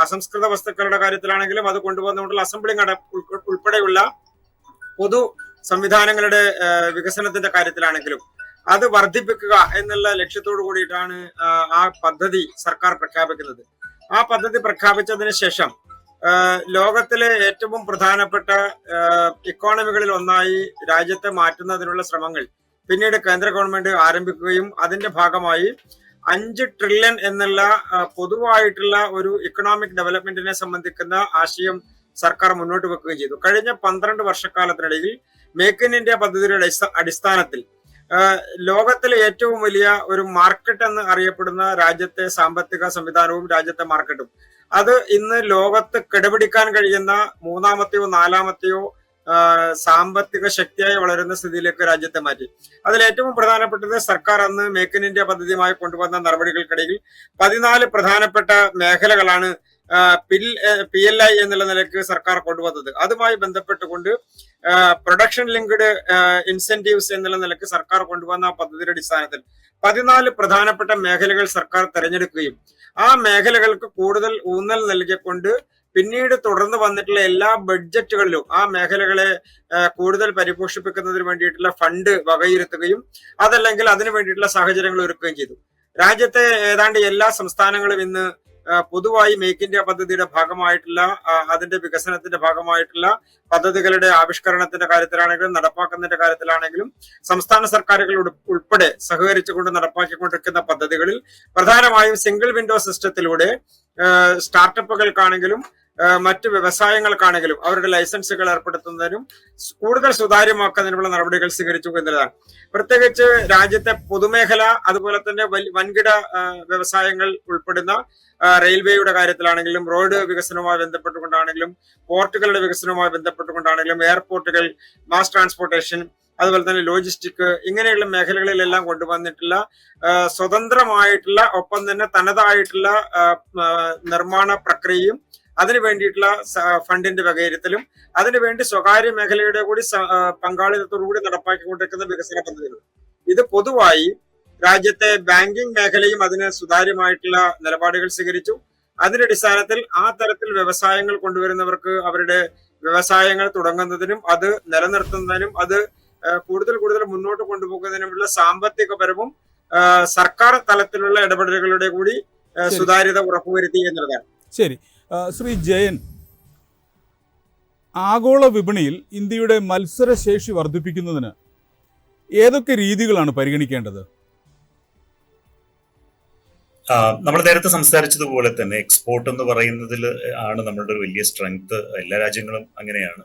അസംസ്കൃത വസ്തുക്കളുടെ കാര്യത്തിലാണെങ്കിലും അത് കൊണ്ടുവന്നുകൊണ്ടുള്ള അസംബ്ലിംഗ് ഉൾപ്പെടെയുള്ള പൊതു സംവിധാനങ്ങളുടെ വികസനത്തിന്റെ കാര്യത്തിലാണെങ്കിലും അത് വർദ്ധിപ്പിക്കുക എന്നുള്ള ലക്ഷ്യത്തോടു കൂടിയിട്ടാണ് ആ പദ്ധതി സർക്കാർ പ്രഖ്യാപിക്കുന്നത്. ആ പദ്ധതി പ്രഖ്യാപിച്ചതിന് ശേഷം ലോകത്തിലെ ഏറ്റവും പ്രധാനപ്പെട്ട ഇക്കോണമികളിൽ ഒന്നായി രാജ്യത്തെ മാറ്റുന്നതിനുള്ള ശ്രമങ്ങൾ പിന്നീട് കേന്ദ്ര ഗവൺമെന്റ് ആരംഭിക്കുകയും അതിന്റെ ഭാഗമായി 5 ട്രില്യൺ എന്നുള്ള പൊതുവായിട്ടുള്ള ഒരു ഇക്കണോമിക് ഡെവലപ്മെന്റിനെ സംബന്ധിക്കുന്ന ആശയം സർക്കാർ മുന്നോട്ട് വെക്കുകയും ചെയ്തു. കഴിഞ്ഞ 12 വർഷക്കാലത്തിനിടയിൽ മേക്ക് ഇൻ ഇന്ത്യ പദ്ധതിയുടെ അടിസ്ഥാനത്തിൽ ലോകത്തിലെ ഏറ്റവും വലിയ ഒരു മാർക്കറ്റ് എന്ന് അറിയപ്പെടുന്ന രാജ്യത്തെ സാമ്പത്തിക സംവിധാനവും രാജ്യത്തെ മാർക്കറ്റും അത് ഇന്ന് ലോകത്ത് കിടപിടിക്കാൻ കഴിയുന്ന 3ാമത്തെയോ 4ാമത്തെയോ സാമ്പത്തിക ശക്തിയായി വളരുന്ന സ്ഥിതിയിലേക്ക് രാജ്യത്തെ മാറ്റി. അതിൽ ഏറ്റവും പ്രധാനപ്പെട്ടത് സർക്കാർ അന്ന് മേക്ക് ഇൻ ഇന്ത്യ പദ്ധതിയുമായി കൊണ്ടുവന്ന നടപടികൾക്കിടയിൽ 14 പ്രധാനപ്പെട്ട മേഖലകളാണ് PLI എന്നുള്ള നിലയ്ക്ക് സർക്കാർ കൊണ്ടുവന്നത്. അതുമായി ബന്ധപ്പെട്ടുകൊണ്ട് പ്രൊഡക്ഷൻ ലിങ്ക്ഡ് ഇൻസെന്റീവ്സ് എന്നുള്ള നിലയ്ക്ക് സർക്കാർ കൊണ്ടുവന്ന പദ്ധതിയുടെ അടിസ്ഥാനത്തിൽ 14 പ്രധാനപ്പെട്ട മേഖലകൾ സർക്കാർ തെരഞ്ഞെടുക്കുകയും ആ മേഖലകൾക്ക് കൂടുതൽ ഊന്നൽ നൽകിക്കൊണ്ട് പിന്നീട് തുടർന്ന് വന്നിട്ടുള്ള എല്ലാ ബഡ്ജറ്റുകളിലും ആ മേഖലകളെ കൂടുതൽ പരിപോഷിപ്പിക്കുന്നതിന് വേണ്ടിയിട്ടുള്ള ഫണ്ട് വകയിരുത്തുകയും അതല്ലെങ്കിൽ അതിനു വേണ്ടിയിട്ടുള്ള സാഹചര്യങ്ങൾ ഒരുക്കുകയും ചെയ്തു. രാജ്യത്തെ ഏതാണ്ട് എല്ലാ സംസ്ഥാനങ്ങളും ഇന്ന് പൊതുവായി മേക്ക് ഇന്ത്യ പദ്ധതിയുടെ ഭാഗമായിട്ടുള്ള അതിന്റെ വികസനത്തിന്റെ ഭാഗമായിട്ടുള്ള പദ്ധതികളുടെ ആവിഷ്കരണത്തിന്റെ കാര്യത്തിലാണെങ്കിലും നടപ്പാക്കുന്നതിന്റെ കാര്യത്തിലാണെങ്കിലും സംസ്ഥാന സർക്കാരുകൾ ഉൾപ്പെടെ സഹകരിച്ചുകൊണ്ട് നടപ്പാക്കിക്കൊണ്ടിരിക്കുന്ന പദ്ധതികളിൽ പ്രധാനമായും സിംഗിൾ വിൻഡോ സിസ്റ്റത്തിലൂടെ സ്റ്റാർട്ടപ്പുകൾക്കാണെങ്കിലും മറ്റ് വ്യവസായങ്ങൾക്കാണെങ്കിലും അവരുടെ ലൈസൻസുകൾ ഏർപ്പെടുത്തുന്നതിനും കൂടുതൽ സുതാര്യമാക്കുന്നതിനുള്ള നടപടികൾ സ്വീകരിച്ചു എന്നുള്ളതാണ്. പ്രത്യേകിച്ച് രാജ്യത്തെ പൊതുമേഖല അതുപോലെ തന്നെ വൻകിട വ്യവസായങ്ങൾ ഉൾപ്പെടുന്ന റെയിൽവേയുടെ കാര്യത്തിലാണെങ്കിലും റോഡ് വികസനവുമായി ബന്ധപ്പെട്ടുകൊണ്ടാണെങ്കിലും പോർട്ടുകളുടെ വികസനവുമായി ബന്ധപ്പെട്ടുകൊണ്ടാണെങ്കിലും എയർപോർട്ടുകൾ, മാസ് ട്രാൻസ്പോർട്ടേഷൻ, അതുപോലെ തന്നെ ലോജിസ്റ്റിക്, ഇങ്ങനെയുള്ള മേഖലകളിലെല്ലാം കൊണ്ടുവന്നിട്ടുള്ള സ്വതന്ത്രമായിട്ടുള്ള ഒപ്പം തന്നെ തനതായിട്ടുള്ള നിർമ്മാണ പ്രക്രിയയും അതിനു വേണ്ടിയിട്ടുള്ള ഫണ്ടിന്റെ വകയിരുത്തലും അതിനുവേണ്ടി സ്വകാര്യ മേഖലയുടെ കൂടി പങ്കാളിത്തത്തോടുകൂടി നടപ്പാക്കിക്കൊണ്ടിരിക്കുന്ന വികസന പദ്ധതികൾ. ഇത് പൊതുവായി രാജ്യത്തെ ബാങ്കിംഗ് മേഖലയും അതിന് സുതാര്യമായിട്ടുള്ള നിലപാടുകൾ സ്വീകരിച്ചു. അതിന്റെ അടിസ്ഥാനത്തിൽ ആ തരത്തിൽ വ്യവസായങ്ങൾ കൊണ്ടുവരുന്നവർക്ക് അവരുടെ വ്യവസായങ്ങൾ തുടങ്ങുന്നതിനും അത് നിലനിർത്തുന്നതിനും അത് കൂടുതൽ മുന്നോട്ട് കൊണ്ടുപോകുന്നതിനുമുള്ള സാമ്പത്തികപരവും സർക്കാർ തലത്തിലുള്ള ഇടപെടലുകളുടെ കൂടി സുതാര്യത ഉറപ്പുവരുത്തി എന്നുള്ളതാണ്. ശരി, ശ്രീ ജയൻ, ആഗോള വിപണിയിൽ ഇന്ത്യയുടെ മത്സരശേഷി വർദ്ധിപ്പിക്കുന്നതിന് ഏതൊക്കെ രീതികളാണ് പരിഗണിക്കേണ്ടത്? നമ്മൾ നേരത്തെ സംസാരിച്ചതുപോലെ തന്നെ എക്സ്പോർട്ട് എന്ന് പറയുന്നതിൽ ആണ് നമ്മളുടെ ഒരു വലിയ സ്ട്രെങ്ത്. എല്ലാ രാജ്യങ്ങളും അങ്ങനെയാണ്.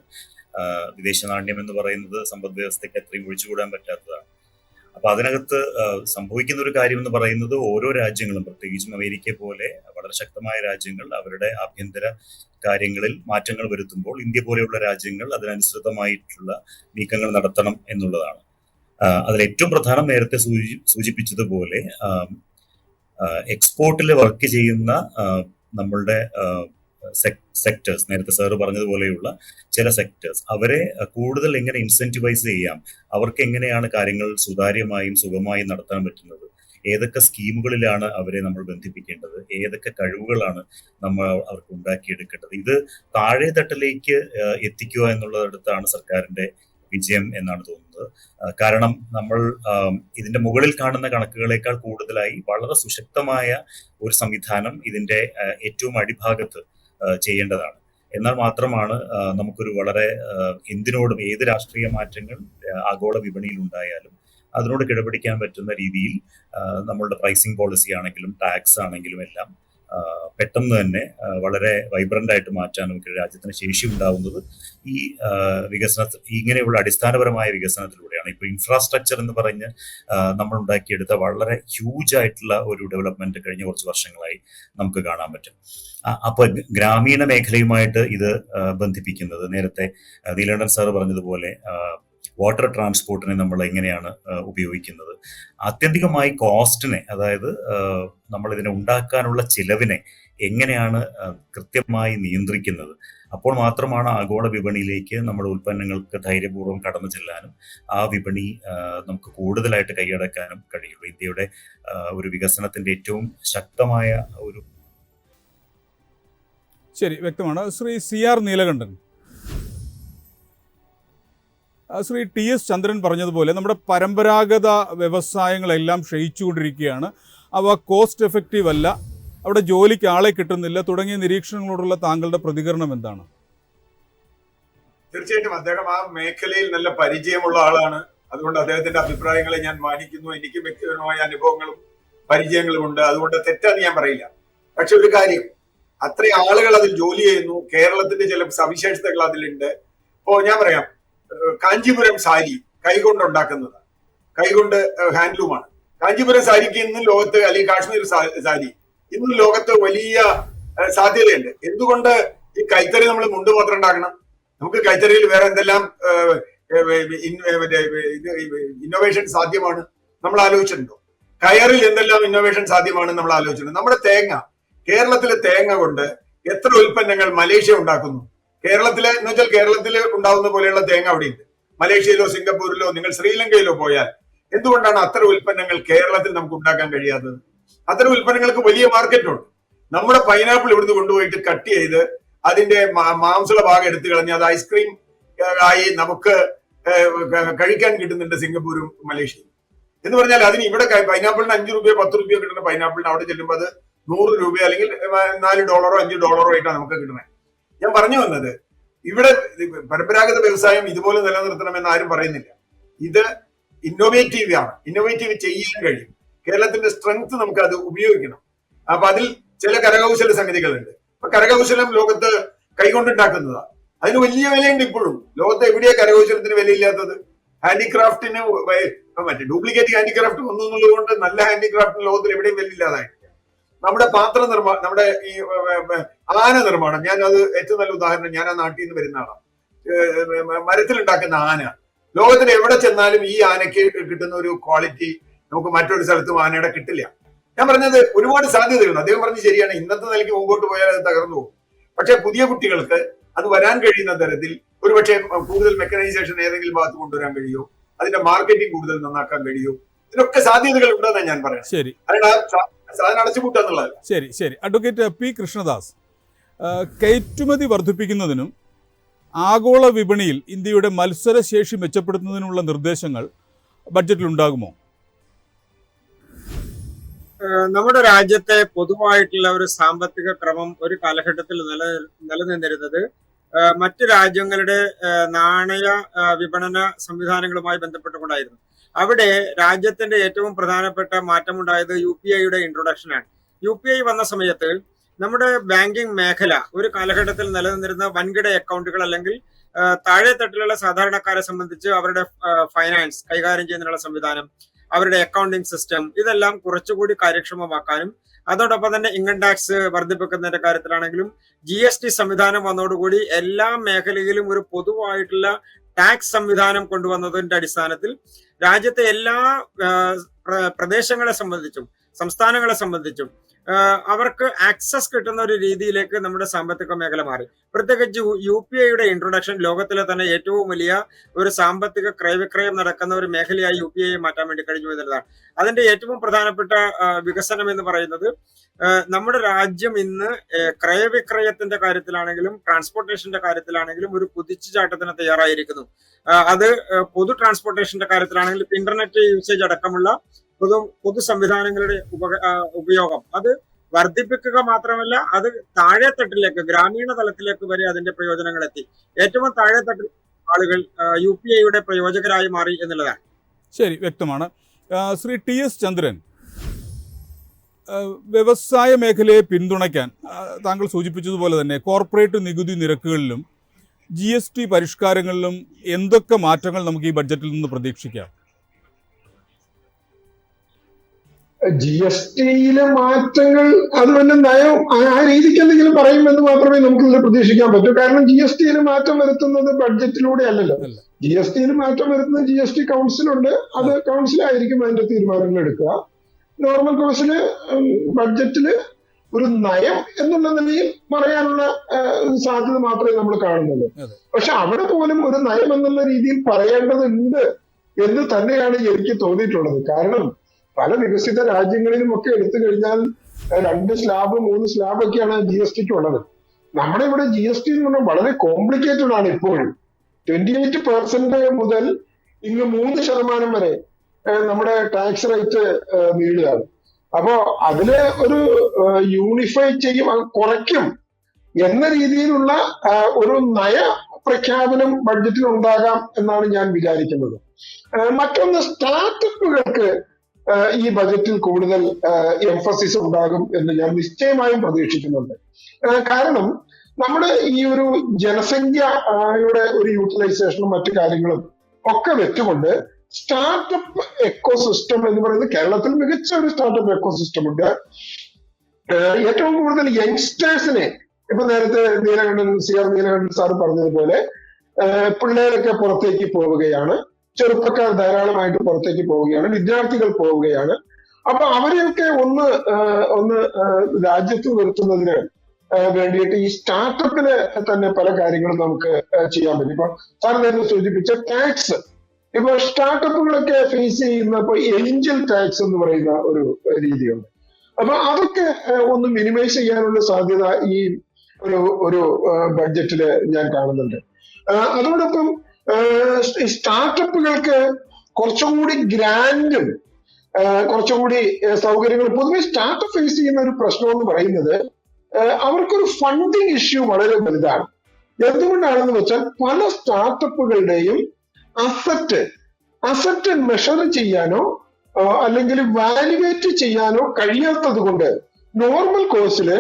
വിദേശ നാണ്യം എന്ന് പറയുന്നത് സമ്പദ് വ്യവസ്ഥയ്ക്ക് അത്രയും ഒഴിച്ചുകൂടാൻ പറ്റാത്തതാണ്. അപ്പൊ അതിനകത്ത് സംഭവിക്കുന്ന ഒരു കാര്യം എന്ന് പറയുന്നത് ഓരോ രാജ്യങ്ങളും, പ്രത്യേകിച്ചും അമേരിക്ക പോലെ വളരെ ശക്തമായ രാജ്യങ്ങൾ അവരുടെ ആഭ്യന്തര കാര്യങ്ങളിൽ മാറ്റങ്ങൾ വരുത്തുമ്പോൾ ഇന്ത്യ പോലെയുള്ള രാജ്യങ്ങൾ അതിനനുസൃതമായിട്ടുള്ള നീക്കങ്ങൾ നടത്തണം എന്നുള്ളതാണ്. അതിൽ ഏറ്റവും പ്രധാനം നേരത്തെ സൂചിപ്പിച്ചതുപോലെ എക്സ്പോർട്ടിൽ വർക്ക് ചെയ്യുന്ന നമ്മളുടെ സെക്ടേഴ്സ്, നേരത്തെ സാറ് പറഞ്ഞതുപോലെയുള്ള ചില സെക്ടേഴ്സ്, അവരെ കൂടുതൽ എങ്ങനെ ഇൻസെന്റിവൈസ് ചെയ്യാം, അവർക്ക് എങ്ങനെയാണ് കാര്യങ്ങൾ സുതാര്യമായും സുഗമമായും നടത്താൻ പറ്റുന്നത്, ഏതൊക്കെ സ്കീമുകളിലാണ് അവരെ നമ്മൾ ബന്ധിപ്പിക്കേണ്ടത്, ഏതൊക്കെ കഴിവുകളാണ് നമ്മൾ അവർക്ക് ഉണ്ടാക്കിയെടുക്കേണ്ടത്, ഇത് താഴെ തട്ടിലേക്ക് എത്തിക്കുക എന്നുള്ളടത്താണ് സർക്കാരിന്റെ വിജയം എന്നാണ് തോന്നുന്നത്. കാരണം നമ്മൾ ഇതിന്റെ മുകളിൽ കാണുന്ന കണക്കുകളേക്കാൾ കൂടുതലായി വളരെ സുശക്തമായ ഒരു സംവിധാനം ഇതിന്റെ ഏറ്റവും അടിഭാഗത്ത് ചെയ്യേണ്ടതാണ്. എന്നാൽ മാത്രമാണ് നമുക്കൊരു വളരെ എന്തിനോടും ഏത് രാഷ്ട്രീയ മാറ്റങ്ങൾ ആഗോള വിപണിയിൽ ഉണ്ടായാലും അതിനോട് കിടപിടിക്കാൻ പറ്റുന്ന രീതിയിൽ നമ്മളുടെ പ്രൈസിംഗ് പോളിസി ആണെങ്കിലും ടാക്സ് ആണെങ്കിലും എല്ലാം പെട്ടെന്ന് തന്നെ വളരെ വൈബ്രന്റ് ആയിട്ട് മാറ്റാൻ നമുക്ക് രാജ്യത്തിന് ശേഷി ഉണ്ടാവുന്നത് ഈ ഇങ്ങനെയുള്ള അടിസ്ഥാനപരമായ വികസനത്തിലൂടെയാണ്. ഇപ്പൊ ഇൻഫ്രാസ്ട്രക്ചർ എന്ന് പറഞ്ഞ് നമ്മൾ ഉണ്ടാക്കിയെടുത്ത വളരെ ഹ്യൂജ് ആയിട്ടുള്ള ഒരു ഡെവലപ്മെന്റ് കഴിഞ്ഞ കുറച്ച് വർഷങ്ങളായി നമുക്ക് കാണാൻ പറ്റും. അപ്പൊ ഗ്രാമീണ മേഖലയുമായിട്ട് ഇത് ബന്ധിപ്പിക്കുന്നത്, നേരത്തെ നീലകണ്ഠൻ സാറ് പറഞ്ഞതുപോലെ വാട്ടർ ട്രാൻസ്പോർട്ടിനെ നമ്മൾ എങ്ങനെയാണ് ഉപയോഗിക്കുന്നത്, ആത്യന്തികമായി കോസ്റ്റിനെ, അതായത് നമ്മൾ ഇതിനെ ഉണ്ടാക്കാനുള്ള ചിലവിനെ എങ്ങനെയാണ് കൃത്യമായി നിയന്ത്രിക്കുന്നത്, അപ്പോൾ മാത്രമാണ് ആഗോള വിപണിയിലേക്ക് നമ്മുടെ ഉൽപ്പന്നങ്ങൾക്ക് ധൈര്യപൂർവ്വം കടന്നു ചെല്ലാനും ആ വിപണി നമുക്ക് കൂടുതലായിട്ട് കൈയടക്കാനും കഴിയുള്ളൂ. ഇന്ത്യയുടെ ഒരു വികസനത്തിന്റെ ഏറ്റവും ശക്തമായ ഒരു ശരി, വ്യക്തമാണ്. ശ്രീ CR നീലകണ്ഠൻ, ശ്രീ TS ചന്ദ്രൻ പറഞ്ഞതുപോലെ നമ്മുടെ പരമ്പരാഗത വ്യവസായങ്ങളെല്ലാം ക്ഷയിച്ചുകൊണ്ടിരിക്കുകയാണ്, അവ കോസ്റ്റ് എഫക്റ്റീവ് അല്ല, അവിടെ ജോലിക്ക് ആളെ കിട്ടുന്നില്ല തുടങ്ങിയ നിരീക്ഷണങ്ങളോടുള്ള താങ്കളുടെ പ്രതികരണം എന്താണ്? തീർച്ചയായിട്ടും അദ്ദേഹം ആ മേഖലയിൽ നല്ല പരിചയമുള്ള ആളാണ്. അതുകൊണ്ട് അദ്ദേഹത്തിന്റെ അഭിപ്രായങ്ങളെ ഞാൻ മാനിക്കുന്നു. എനിക്ക് വ്യക്തിപരമായ അനുഭവങ്ങളും പരിചയങ്ങളും ഉണ്ട്. അതുകൊണ്ട് തെറ്റാന്ന് ഞാൻ പറയില്ല. പക്ഷെ ഒരു കാര്യം, അത്രയും ആളുകൾ അതിൽ ജോലി ചെയ്യുന്നു. കേരളത്തിന്റെ ചില സവിശേഷതകൾ അതിലുണ്ട്. ഇപ്പോ ഞാൻ പറയാം, കാഞ്ചീപുരം സാരി കൈകൊണ്ട് ഉണ്ടാക്കുന്നതാണ്, കൈകൊണ്ട് ഹാൻഡ്ലൂമാണ്. കാഞ്ചീപുരം സാരിക്ക് ഇന്നും ലോകത്ത്, അല്ലെങ്കിൽ കാശ്മീർ സാരി ഇന്നും ലോകത്ത് വലിയ സാധ്യതയുണ്ട്. എന്തുകൊണ്ട് ഈ കൈത്തറി നമ്മൾ മുണ്ട് മാത്രം ഉണ്ടാക്കണം? നമുക്ക് കൈത്തറിയിൽ വേറെ എന്തെല്ലാം ഇന്നോവേഷൻ സാധ്യമാണ് നമ്മൾ ആലോചിച്ചിട്ടുണ്ടോ? കയറിൽ എന്തെല്ലാം ഇന്നോവേഷൻ സാധ്യമാണ് നമ്മൾ ആലോചിച്ചിട്ടുണ്ട്. നമ്മുടെ തേങ്ങ, കേരളത്തിലെ തേങ്ങ കൊണ്ട് എത്ര ഉൽപ്പന്നങ്ങൾ മലേഷ്യ ഉണ്ടാക്കുന്നു. കേരളത്തിലെ എന്ന് വെച്ചാൽ കേരളത്തിൽ ഉണ്ടാവുന്ന പോലെയുള്ള തേങ്ങ അവിടെയുണ്ട്. മലേഷ്യയിലോ സിംഗപ്പൂരിലോ നിങ്ങൾ ശ്രീലങ്കയിലോ പോയാൽ എന്തുകൊണ്ടാണ് അത്തരം ഉൽപ്പന്നങ്ങൾ കേരളത്തിൽ നമുക്ക് ഉണ്ടാക്കാൻ കഴിയാത്തത്? അത്തരം ഉൽപ്പന്നങ്ങൾക്ക് വലിയ മാർക്കറ്റുണ്ട്. നമ്മുടെ പൈനാപ്പിൾ ഇവിടുന്ന് കൊണ്ടുപോയിട്ട് കട്ട് ചെയ്ത് അതിന്റെ മാംസള ഭാഗം എടുത്തു കളഞ്ഞ് അത് ഐസ്ക്രീം ആയി നമുക്ക് കഴിക്കാൻ കിട്ടുന്നുണ്ട് സിംഗപ്പൂരും മലേഷ്യയും. എന്ന് പറഞ്ഞാൽ അതിന് ഇവിടെ പൈനാപ്പിളിന് 5 രൂപയോ 10 രൂപയോ കിട്ടുന്ന പൈനാപ്പിളിന് അവിടെ ചെല്ലുമ്പോൾ അത് 100 രൂപ അല്ലെങ്കിൽ $4 $5 ആയിട്ടാണ് നമുക്ക് കിട്ടുന്നത്. ഞാൻ പറഞ്ഞു വന്നത്, ഇവിടെ പരമ്പരാഗത വ്യവസായം ഇതുപോലെ നിലനിർത്തണമെന്ന് ആരും പറയുന്നില്ല. ഇത് ഇന്നോവേറ്റീവ് ആണ്, ഇന്നോവേറ്റീവ് ചെയ്യാൻ കഴിയും. കേരളത്തിന്റെ സ്ട്രെങ്ത് നമുക്ക് അത് ഉപയോഗിക്കണം. അപ്പൊ അതിൽ ചില കരകൗശല സംഗതികളുണ്ട്. അപ്പൊ കരകൗശലം ലോകത്ത് കൈകൊണ്ടുണ്ടാക്കുന്നതാണ്, അതിന് വലിയ വിലയുണ്ട്. ഇപ്പോഴും ലോകത്ത് എവിടെയാ കരകൗശലത്തിന് വിലയില്ലാത്തത്? ഹാൻഡിക്രാഫ്റ്റിന് മറ്റേ ഡ്യൂപ്ലിക്കേറ്റ് ഹാൻഡിക്രാഫ്റ്റ് വന്നു എന്നുള്ളത് കൊണ്ട് നല്ല ഹാൻഡിക്രാഫ്റ്റിന് ലോകത്തിൽ എവിടെയും വിലയില്ലാതായിട്ടില്ല. നമ്മുടെ പാത്ര നിർമ്മാണം, നമ്മുടെ ഈ ആന നിർമ്മാണം, ഞാൻ അത് ഏറ്റവും നല്ല ഉദാഹരണം, ഞാൻ ആ നാട്ടിൽ നിന്ന് വരുന്ന ആളാണ്. മരത്തിലുണ്ടാക്കുന്ന ആന, ലോകത്തിൽ എവിടെ ചെന്നാലും ഈ ആനയ്ക്ക് കിട്ടുന്ന ഒരു ക്വാളിറ്റി നമുക്ക് മറ്റൊരു സ്ഥലത്തും ആനയുടെ കിട്ടില്ല. ഞാൻ പറഞ്ഞത് ഒരുപാട് സാധ്യതകളുണ്ട്. അദ്ദേഹം പറഞ്ഞത് ശരിയാണ്, ഇന്നത്തെ നിലയ്ക്ക് മുമ്പോട്ട് പോയാൽ അത് തകർന്നു പോകും. പക്ഷെ പുതിയ കുട്ടികൾക്ക് അത് വരാൻ കഴിയുന്ന തരത്തിൽ ഒരുപക്ഷെ കൂടുതൽ മെക്കനൈസേഷൻ ഏതെങ്കിലും ഭാഗത്ത് കൊണ്ടുവരാൻ കഴിയോ, അതിന്റെ മാർക്കറ്റിംഗ് കൂടുതൽ നന്നാക്കാൻ കഴിയോ, ഇതിനൊക്കെ സാധ്യതകൾ ഉണ്ടെന്നാണ് ഞാൻ പറയാം. ശരി, സാധനം അടച്ചുപൂട്ടുക എന്നുള്ളത്. ശരി. അഡ്വക്കേറ്റ് പി കൃഷ്ണദാസ്, കയറ്റുമതി വർദ്ധിപ്പിക്കുന്നതിനും ആഗോള വിപണിയിൽ ഇന്ത്യയുടെ മത്സരശേഷി മെച്ചപ്പെടുത്തുന്നതിനുള്ള നിർദ്ദേശങ്ങൾ ബഡ്ജറ്റിൽ ഉണ്ടാകുമോ? നമ്മുടെ രാജ്യത്തെ പൊതുവായിട്ടുള്ള ഒരു സാമ്പത്തിക ക്രമം ഒരു കാലഘട്ടത്തിൽ നിലനിന്നിരുന്നത് മറ്റു രാജ്യങ്ങളുടെ നാണയ വിപണന സംവിധാനങ്ങളുമായി ബന്ധപ്പെട്ടുകൊണ്ടായിരുന്നു. അവിടെ രാജ്യത്തിന്റെ ഏറ്റവും പ്രധാനപ്പെട്ട മാറ്റമുണ്ടായത് UPIയുടെ ഇൻട്രൊഡക്ഷനാണ്. UPI വന്ന സമയത്ത് നമ്മുടെ ബാങ്കിങ് മേഖല ഒരു കാലഘട്ടത്തിൽ നിലനിന്നിരുന്ന വൻകിട അക്കൗണ്ടുകൾ അല്ലെങ്കിൽ താഴെ തട്ടിലുള്ള സാധാരണക്കാരെ സംബന്ധിച്ച് അവരുടെ ഫൈനാൻസ് കൈകാര്യം ചെയ്യുന്നതിനുള്ള സംവിധാനം, അവരുടെ അക്കൗണ്ടിംഗ് സിസ്റ്റം, ഇതെല്ലാം കുറച്ചുകൂടി കാര്യക്ഷമമാക്കാനും അതോടൊപ്പം തന്നെ ഇൻകം ടാക്സ് വർദ്ധിപ്പിക്കുന്നതിന്റെ കാര്യത്തിലാണെങ്കിലും GST സംവിധാനം വന്നതോടുകൂടി എല്ലാ മേഖലയിലും ഒരു പൊതുവായിട്ടുള്ള ടാക്സ് സംവിധാനം കൊണ്ടുവന്നതിന്റെ അടിസ്ഥാനത്തിൽ രാജ്യത്തെ എല്ലാ പ്രദേശങ്ങളെ സംബന്ധിച്ചും സംസ്ഥാനങ്ങളെ സംബന്ധിച്ചും അവർക്ക് ആക്സസ് കിട്ടുന്ന ഒരു രീതിയിലേക്ക് നമ്മുടെ സാമ്പത്തിക മേഖല മാറി. പ്രത്യേകിച്ച് UPIയുടെ ഇൻട്രൊഡക്ഷൻ ലോകത്തിലെ തന്നെ ഏറ്റവും വലിയ ഒരു സാമ്പത്തിക ക്രയവിക്രയം നടക്കുന്ന ഒരു മേഖലയായി UPI മാറ്റാൻ വേണ്ടി കഴിഞ്ഞു എന്നുള്ളതാണ്. അതിന്റെ ഏറ്റവും പ്രധാനപ്പെട്ട വികസനം എന്ന് പറയുന്നത് നമ്മുടെ രാജ്യം ഇന്ന് ക്രയവിക്രയത്തിന്റെ കാര്യത്തിലാണെങ്കിലും ട്രാൻസ്പോർട്ടേഷന്റെ കാര്യത്തിലാണെങ്കിലും ഒരു കുതിച്ചുചാട്ടത്തിന് തയ്യാറായിരിക്കുന്നു. അത് പൊതു ട്രാൻസ്പോർട്ടേഷന്റെ കാര്യത്തിലാണെങ്കിലും ഇന്റർനെറ്റ് യൂസേജ് അടക്കമുള്ള പൊതു സംവിധാനങ്ങളുടെ ഉപയോഗം അത് വർദ്ധിപ്പിക്കുക മാത്രമല്ല അത് താഴെത്തട്ടിലേക്ക് ഗ്രാമീണ തലത്തിലേക്ക് വരെ അതിന്റെ പ്രയോജനങ്ങൾ എത്തി. ഏറ്റവും താഴെത്തട്ടിൽ ആളുകൾ UPIയുടെ പ്രയോജകരായി മാറി എന്നുള്ളതാണ്. ശരി, വ്യക്തമാണ്. ശ്രീ TS ചന്ദ്രൻ, വ്യവസായ മേഖലയെ പിന്തുണയ്ക്കാൻ താങ്കൾ സൂചിപ്പിച്ചതുപോലെ തന്നെ കോർപ്പറേറ്റ് നികുതി നിരക്കുകളിലും GST പരിഷ്കാരങ്ങളിലും എന്തൊക്കെ മാറ്റങ്ങൾ നമുക്ക് ഈ ബഡ്ജറ്റിൽ നിന്ന് പ്രതീക്ഷിക്കാം? GSTയിലെ മാറ്റങ്ങൾ അത് തന്നെ നയം ആ രീതിക്ക് എന്തെങ്കിലും പറയുമെന്ന് മാത്രമേ നമുക്ക് ഇതിൽ പ്രതീക്ഷിക്കാൻ പറ്റൂ. കാരണം GSTയിൽ മാറ്റം വരുത്തുന്നത് ബഡ്ജറ്റിലൂടെ അല്ലല്ലോ. GSTയിൽ മാറ്റം വരുത്തുന്ന GST കൗൺസിലുണ്ട്. അത് കൗൺസിലായിരിക്കും അതിന്റെ തീരുമാനങ്ങൾ എടുക്കുക. നോർമൽ കോഴ്സില് ബഡ്ജറ്റില് ഒരു നയം എന്നുള്ള നിലയിൽ പറയാനുള്ള സാധ്യത മാത്രമേ നമ്മൾ കാണുന്നുള്ളൂ. പക്ഷെ അവിടെ പോലും ഒരു നയം എന്നുള്ള രീതിയിൽ പറയേണ്ടതുണ്ട് എന്ന് തന്നെയാണ് എനിക്ക് തോന്നിയിട്ടുള്ളത്. കാരണം പല വികസിത രാജ്യങ്ങളിലും ഒക്കെ എടുത്തു കഴിഞ്ഞാൽ 2 സ്ലാബ് 3 സ്ലാബ് ഒക്കെയാണ് GSTക്ക് ഉള്ളത്. നമ്മുടെ ഇവിടെ GST എന്ന് പറഞ്ഞാൽ വളരെ കോംപ്ലിക്കേറ്റഡ് ആണ്. ഇപ്പോഴും 28% മുതൽ ഇങ്ങ് 3% വരെ നമ്മുടെ ടാക്സ് റേറ്റ് നീളുകയാണ്. അപ്പോ അതില് ഒരു യൂണിഫൈ ചെയ്യും, കുറയ്ക്കും എന്ന രീതിയിലുള്ള ഒരു നയ പ്രഖ്യാപനം ബഡ്ജറ്റിൽ ഉണ്ടാകാം എന്നാണ് ഞാൻ വിചാരിക്കുന്നത്. മറ്റൊന്ന്, സ്റ്റാർട്ടപ്പുകൾക്ക് ഈ ബജറ്റിൽ കൂടുതൽ എംഫസിസ് ഉണ്ടാകും എന്ന് ഞാൻ നിശ്ചയമായും പ്രതീക്ഷിക്കുന്നുണ്ട്. കാരണം നമ്മുടെ ഈ ഒരു ജനസംഖ്യയുടെ ഒരു യൂട്ടിലൈസേഷനും മറ്റു കാര്യങ്ങളും ഒക്കെ വെച്ചുകൊണ്ട് സ്റ്റാർട്ടപ്പ് എക്കോസിസ്റ്റം എന്ന് പറയുന്നത് കേരളത്തിൽ മികച്ച ഒരു സ്റ്റാർട്ടപ്പ് എക്കോസിസ്റ്റം ഉണ്ട്. ഏറ്റവും കൂടുതൽ യങ്സ്റ്റേഴ്സിനെ, ഇപ്പൊ നേരത്തെ നീലകണ്ഠൻ സാർ പറഞ്ഞതുപോലെ പിള്ളേരൊക്കെ പുറത്തേക്ക് പോവുകയാണ്, ചെറുപ്പക്കാർ ധാരാളമായിട്ട് പുറത്തേക്ക് പോവുകയാണ്, വിദ്യാർത്ഥികൾ പോവുകയാണ്. അപ്പൊ അവരെയൊക്കെ ഒന്ന് രാജ്യത്ത് നിർത്തുന്നതിന് വേണ്ടിയിട്ട് ഈ സ്റ്റാർട്ടപ്പിന് തന്നെ പല കാര്യങ്ങളും നമുക്ക് ചെയ്യാൻ പറ്റും. ഇപ്പൊ സാർ നേരത്തെ സൂചിപ്പിച്ച ടാക്സ്, ഇപ്പൊ സ്റ്റാർട്ടപ്പുകളൊക്കെ ഫേസ് ചെയ്യുന്ന ഇപ്പൊ ഏഞ്ചൽ ടാക്സ് എന്ന് പറയുന്ന ഒരു രീതിയുണ്ട്. അപ്പൊ അതൊക്കെ ഒന്ന് മിനിമൈസ് ചെയ്യാനുള്ള സാധ്യത ഈ ഒരു ബഡ്ജറ്റില് ഞാൻ കാണുന്നുണ്ട്. അതോടൊപ്പം സ്റ്റാർട്ടപ്പുകൾക്ക് കുറച്ചുകൂടി ഗ്രാൻഡും കുറച്ചുകൂടി സൗകര്യങ്ങളും, പൊതുവെ സ്റ്റാർട്ടപ്പ് ഫേസ് ചെയ്യുന്ന ഒരു പ്രശ്നം എന്ന് പറയുന്നത് അവർക്കൊരു ഫണ്ടിങ് ഇഷ്യൂ വളരെ വലുതാണ്. എന്തുകൊണ്ടാണെന്ന് വെച്ചാൽ പല സ്റ്റാർട്ടപ്പുകളുടെയും അസറ്റ് മെഷർ ചെയ്യാനോ അല്ലെങ്കിൽ വാല്യുവേറ്റ് ചെയ്യാനോ കഴിയാത്തത് കൊണ്ട് നോർമൽ കോഴ്സില്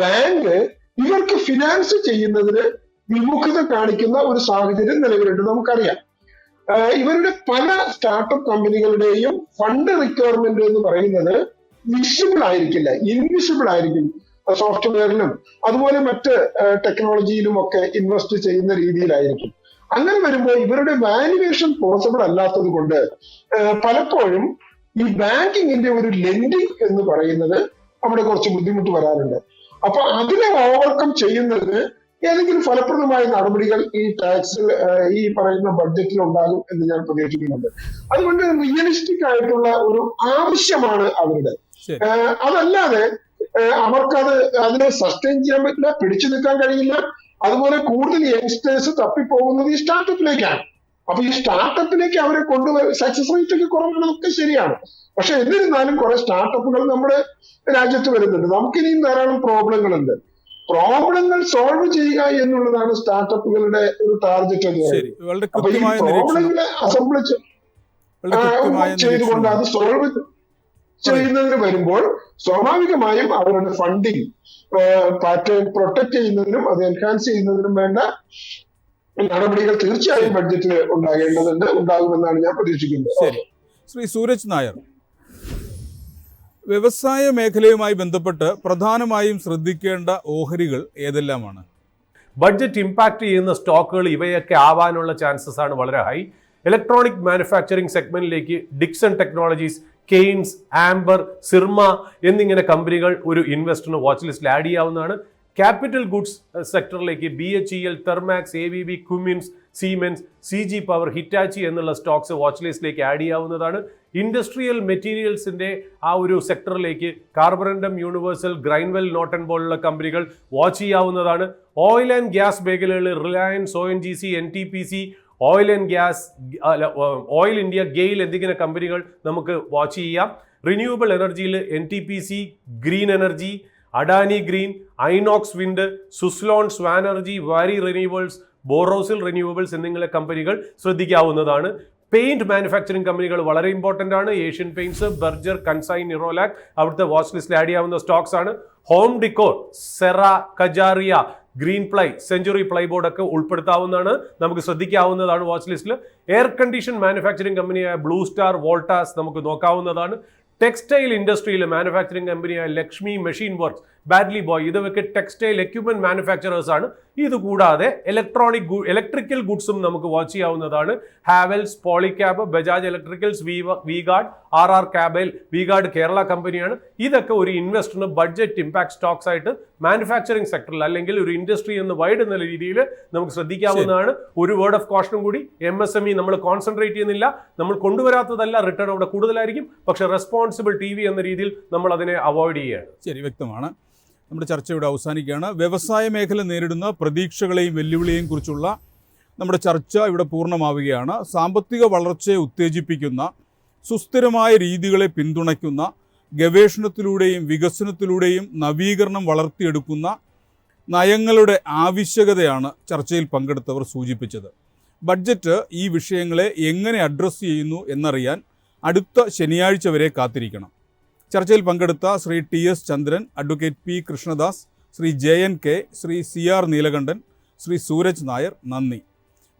ബാങ്ക് ഇവർക്ക് ഫിനാൻസ് ചെയ്യുന്നതിന് വിമുഖത കാണിക്കുന്ന ഒരു സാഹചര്യം നിലവിലുണ്ട്. നമുക്കറിയാം ഇവരുടെ പല സ്റ്റാർട്ടപ്പ് കമ്പനികളുടെയും ഫണ്ട് റിക്വയർമെന്റ് എന്ന് പറയുന്നത് വിസിബിൾ ആയിരിക്കില്ല, ഇൻവിസിബിൾ ആയിരിക്കും. സോഫ്റ്റ്വെയറിലും അതുപോലെ മറ്റ് ടെക്നോളജിയിലും ഒക്കെ ഇൻവെസ്റ്റ് ചെയ്യുന്ന രീതിയിലായിരിക്കും. അങ്ങനെ വരുമ്പോൾ ഇവരുടെ വാല്യുവേഷൻ പോസിബിൾ അല്ലാത്തത് കൊണ്ട് പലപ്പോഴും ഈ ബാങ്കിങ്ങിന്റെ ഒരു ലെൻഡിങ് എന്ന് പറയുന്നത് അവിടെ കുറച്ച് ബുദ്ധിമുട്ട് വരാറുണ്ട്. അപ്പൊ അതിനെ ഓവർകം ചെയ്യുന്നതിന് ഏതെങ്കിലും ഫലപ്രദമായ നടപടികൾ ഈ ടാക്സിൽ ഈ പറയുന്ന ബഡ്ജറ്റിൽ ഉണ്ടാകും എന്ന് ഞാൻ പ്രതീക്ഷിക്കുന്നുണ്ട്. അതുകൊണ്ട് റിയലിസ്റ്റിക് ആയിട്ടുള്ള ഒരു ആവശ്യമാണ് അവരുടെ. അതല്ലാതെ അവർക്കത് അതിനെ സസ്റ്റെയിൻ ചെയ്യാൻ പറ്റില്ല, പിടിച്ചു നിൽക്കാൻ കഴിയില്ല. അതുപോലെ കൂടുതൽ യങ്സ്റ്റേഴ്സ് തപ്പിപ്പോകുന്നത് ഈ സ്റ്റാർട്ടപ്പിലേക്കാണ്. അപ്പൊ ഈ സ്റ്റാർട്ടപ്പിലേക്ക് അവരെ സക്സസ് റേറ്റ് ഒക്കെ കുറവാണെന്നൊക്കെ ശരിയാണ്. പക്ഷെ എന്നിരുന്നാലും കുറെ സ്റ്റാർട്ടപ്പുകൾ നമ്മുടെ രാജ്യത്ത് വരുന്നുണ്ട്. നമുക്കിനിയും ധാരാളം പ്രോബ്ലങ്ങളുണ്ട്. പ്രോബ്ലങ്ങൾ സോൾവ് ചെയ്യുക എന്നുള്ളതാണ് സ്റ്റാർട്ടപ്പുകളുടെ ഒരു ടാർഗറ്റ് എന്ന് പറയുന്നത്. അപ്പൊ ഈ പ്രോബ്ലങ്ങളെ അസംബിൾ ചെയ്തുകൊണ്ട് അത് സോൾവ് ചെയ്യുന്നതിന് വരുമ്പോൾ സ്വാഭാവികമായും അവരുടെ ഫണ്ടിങ് പാറ്റേൺ പ്രൊട്ടക്ട് ചെയ്യുന്നതിനും അത് എൻഹാൻസ് ചെയ്യുന്നതിനും വേണ്ട നടപടികൾ തീർച്ചയായും ബഡ്ജറ്റിൽ ഉണ്ടാകുമെന്നാണ് ഞാൻ പ്രതീക്ഷിക്കുന്നത്. ശരി. ശ്രീ സൂരജ് നായർ, വ്യവസായ മേഖലയുമായി ബന്ധപ്പെട്ട് പ്രധാനമായും ശ്രദ്ധിക്കേണ്ട ഓഹരികൾ ഏതെല്ലാമാണ്? ബഡ്ജറ്റ് ഇമ്പാക്ട് ചെയ്യുന്ന സ്റ്റോക്കുകൾ ഇവയൊക്കെ ആവാനുള്ള ചാൻസസ് ആണ് വളരെ ഹൈ. ഇലക്ട്രോണിക് മാനുഫാക്ചറിംഗ് സെഗ്മെന്റിലേക്ക് Dixon Technologies, Kaynes, Amber, Syrma എന്നിങ്ങനെ കമ്പനികൾ ഒരു ഇൻവെസ്റ്ററിന് വാച്ച് ലിസ്റ്റിൽ ആഡ് ചെയ്യാവുന്നതാണ്. ക്യാപിറ്റൽ ഗുഡ്സ് സെക്ടറിലേക്ക് BHEL, Thermax, ABB, Cummins, Siemens, CG power, Hitachi എന്നുള്ള സ്റ്റോക്സ് വാച്ച് ലിസ്റ്റിലേക്ക് ആഡ് ചെയ്യാവുന്നതാണ്. ഇൻഡസ്ട്രിയൽ മെറ്റീരിയൽസിന്റെ ആ ഒരു സെക്ടറിലേക്ക് കാർബറൻഡം, യൂണിവേഴ്സൽ, ഗ്രൈൻവെൽ, നോട്ടൺ പോലുള്ള കമ്പനികൾ വാച്ച് ചെയ്യാവുന്നതാണ്. ഓയിൽ ആൻഡ് ഗ്യാസ് മേഖലകളിൽ Reliance, ONGC, NTPC, oil and gas, Oil India, GAIL എന്നിങ്ങനെ കമ്പനികൾ നമുക്ക് വാച്ച് ചെയ്യാം. റിന്യൂവബിൾ എനർജിയിൽ NTPC, green energy, Adani Green, Inox Wind, Suzlon, Swanergy, Waaree Renewables, Borosil renewables എന്നിങ്ങനെ കമ്പനികൾ ശ്രദ്ധിക്കാവുന്നതാണ്. പെയിന്റ് മാനുഫാക്ചറിംഗ് കമ്പനികൾ വളരെ ഇമ്പോർട്ടൻ്റ് ആണ്. Asian Paints, Berger, Kansai, Nerolac അവിടുത്തെ വാച്ച് ലിസ്റ്റിൽ ആഡ് ചെയ്യാവുന്ന സ്റ്റോക്സ് ആണ്. Home decor, Cera, Kajaria, Green Ply, Century Plyboard ഒക്കെ ഉൾപ്പെടുത്താവുന്നതാണ്, നമുക്ക് ശ്രദ്ധിക്കാവുന്നതാണ് വാച്ച് ലിസ്റ്റിൽ. എയർ കണ്ടീഷൻ മാനുഫാക്ചറിംഗ് കമ്പനിയായ ബ്ലൂ സ്റ്റാർ, വോൾട്ടാസ് നമുക്ക് നോക്കാവുന്നതാണ്. ടെക്സ്റ്റൈൽ ഇൻഡസ്ട്രിയിൽ മാനുഫാക്ചറിംഗ് കമ്പനിയായ Lakshmi Machine Works, Batliboi ഇതൊക്കെ ടെക്സ്റ്റൈൽ എക്യുപ്മെന്റ് മാനുഫാക്ചറേഴ്സ് ആണ്. ഇതുകൂടാതെ ഇലക്ട്രിക്കൽ ഗുഡ്സും നമുക്ക് വാച്ച് ചെയ്യാവുന്നതാണ്. ഹാവൽസ്, പോളിക്യാബ്, ബജാജ് ഇലക്ട്രിക്കൽസ്, വിഗാർഡ്, RR കാബേൽ, വിഗാർഡ് കേരള കമ്പനിയാണ്. ഇതൊക്കെ ഒരു ഇൻവെസ്റ്ററിന് ബഡ്ജറ്റ് ഇമ്പാക്ട് സ്റ്റോക്സ് ആയിട്ട് മാനുഫാക്ചറിംഗ് സെക്ടറിൽ അല്ലെങ്കിൽ ഒരു ഇൻഡസ്ട്രി എന്ന് വൈഡ് എന്ന രീതിയിൽ നമുക്ക് ശ്രദ്ധിക്കാവുന്നതാണ്. ഒരു വേർഡ് ഓഫ് കോഷനും കൂടി, MSME നമ്മൾ കോൺസെൻട്രേറ്റ് ചെയ്യുന്നില്ല, നമ്മൾ കൊണ്ടുവരാത്തതല്ല, റിട്ടേൺ അവിടെ കൂടുതലായിരിക്കും, പക്ഷേ റെസ്പോൺസിബിൾ TV എന്ന രീതിയിൽ നമ്മൾ അതിനെ അവോയ്ഡ് ചെയ്യുകയാണ്. ശരി, വ്യക്തമാണ്. നമ്മുടെ ചർച്ച ഇവിടെ അവസാനിക്കുകയാണ്. വ്യവസായ മേഖല നേരിടുന്ന പ്രതീക്ഷകളെയും വെല്ലുവിളിയെയും കുറിച്ചുള്ള നമ്മുടെ ചർച്ച ഇവിടെ പൂർണ്ണമാവുകയാണ്. സാമ്പത്തിക വളർച്ചയെ ഉത്തേജിപ്പിക്കുന്ന, സുസ്ഥിരമായ രീതികളെ പിന്തുണയ്ക്കുന്ന, ഗവേഷണത്തിലൂടെയും വികസനത്തിലൂടെയും നവീകരണം വളർത്തിയെടുക്കുന്ന നയങ്ങളുടെ ആവശ്യകതയാണ് ചർച്ചയിൽ പങ്കെടുത്തവർ സൂചിപ്പിച്ചത്. ബഡ്ജറ്റ് ഈ വിഷയങ്ങളെ എങ്ങനെ അഡ്രസ്സ് ചെയ്യുന്നു എന്നറിയാൻ അടുത്ത ശനിയാഴ്ച വരെ കാത്തിരിക്കണം. ചർച്ചയിൽ പങ്കെടുത്ത Shri TS Chandran, advocate P Krishnadas, Shri JNK, Shri CR Neelakantan, Shri Sooraj Nair, നന്ദി.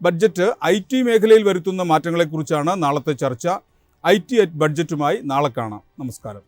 ബഡ്ജറ്റ് IT മേഖലയിൽ വരുത്തുന്ന മാറ്റങ്ങളെക്കുറിച്ചാണ് നാളത്തെ ചർച്ച. IT at ബഡ്ജറ്റുമായി നാളെ കാണാം. നമസ്കാരം.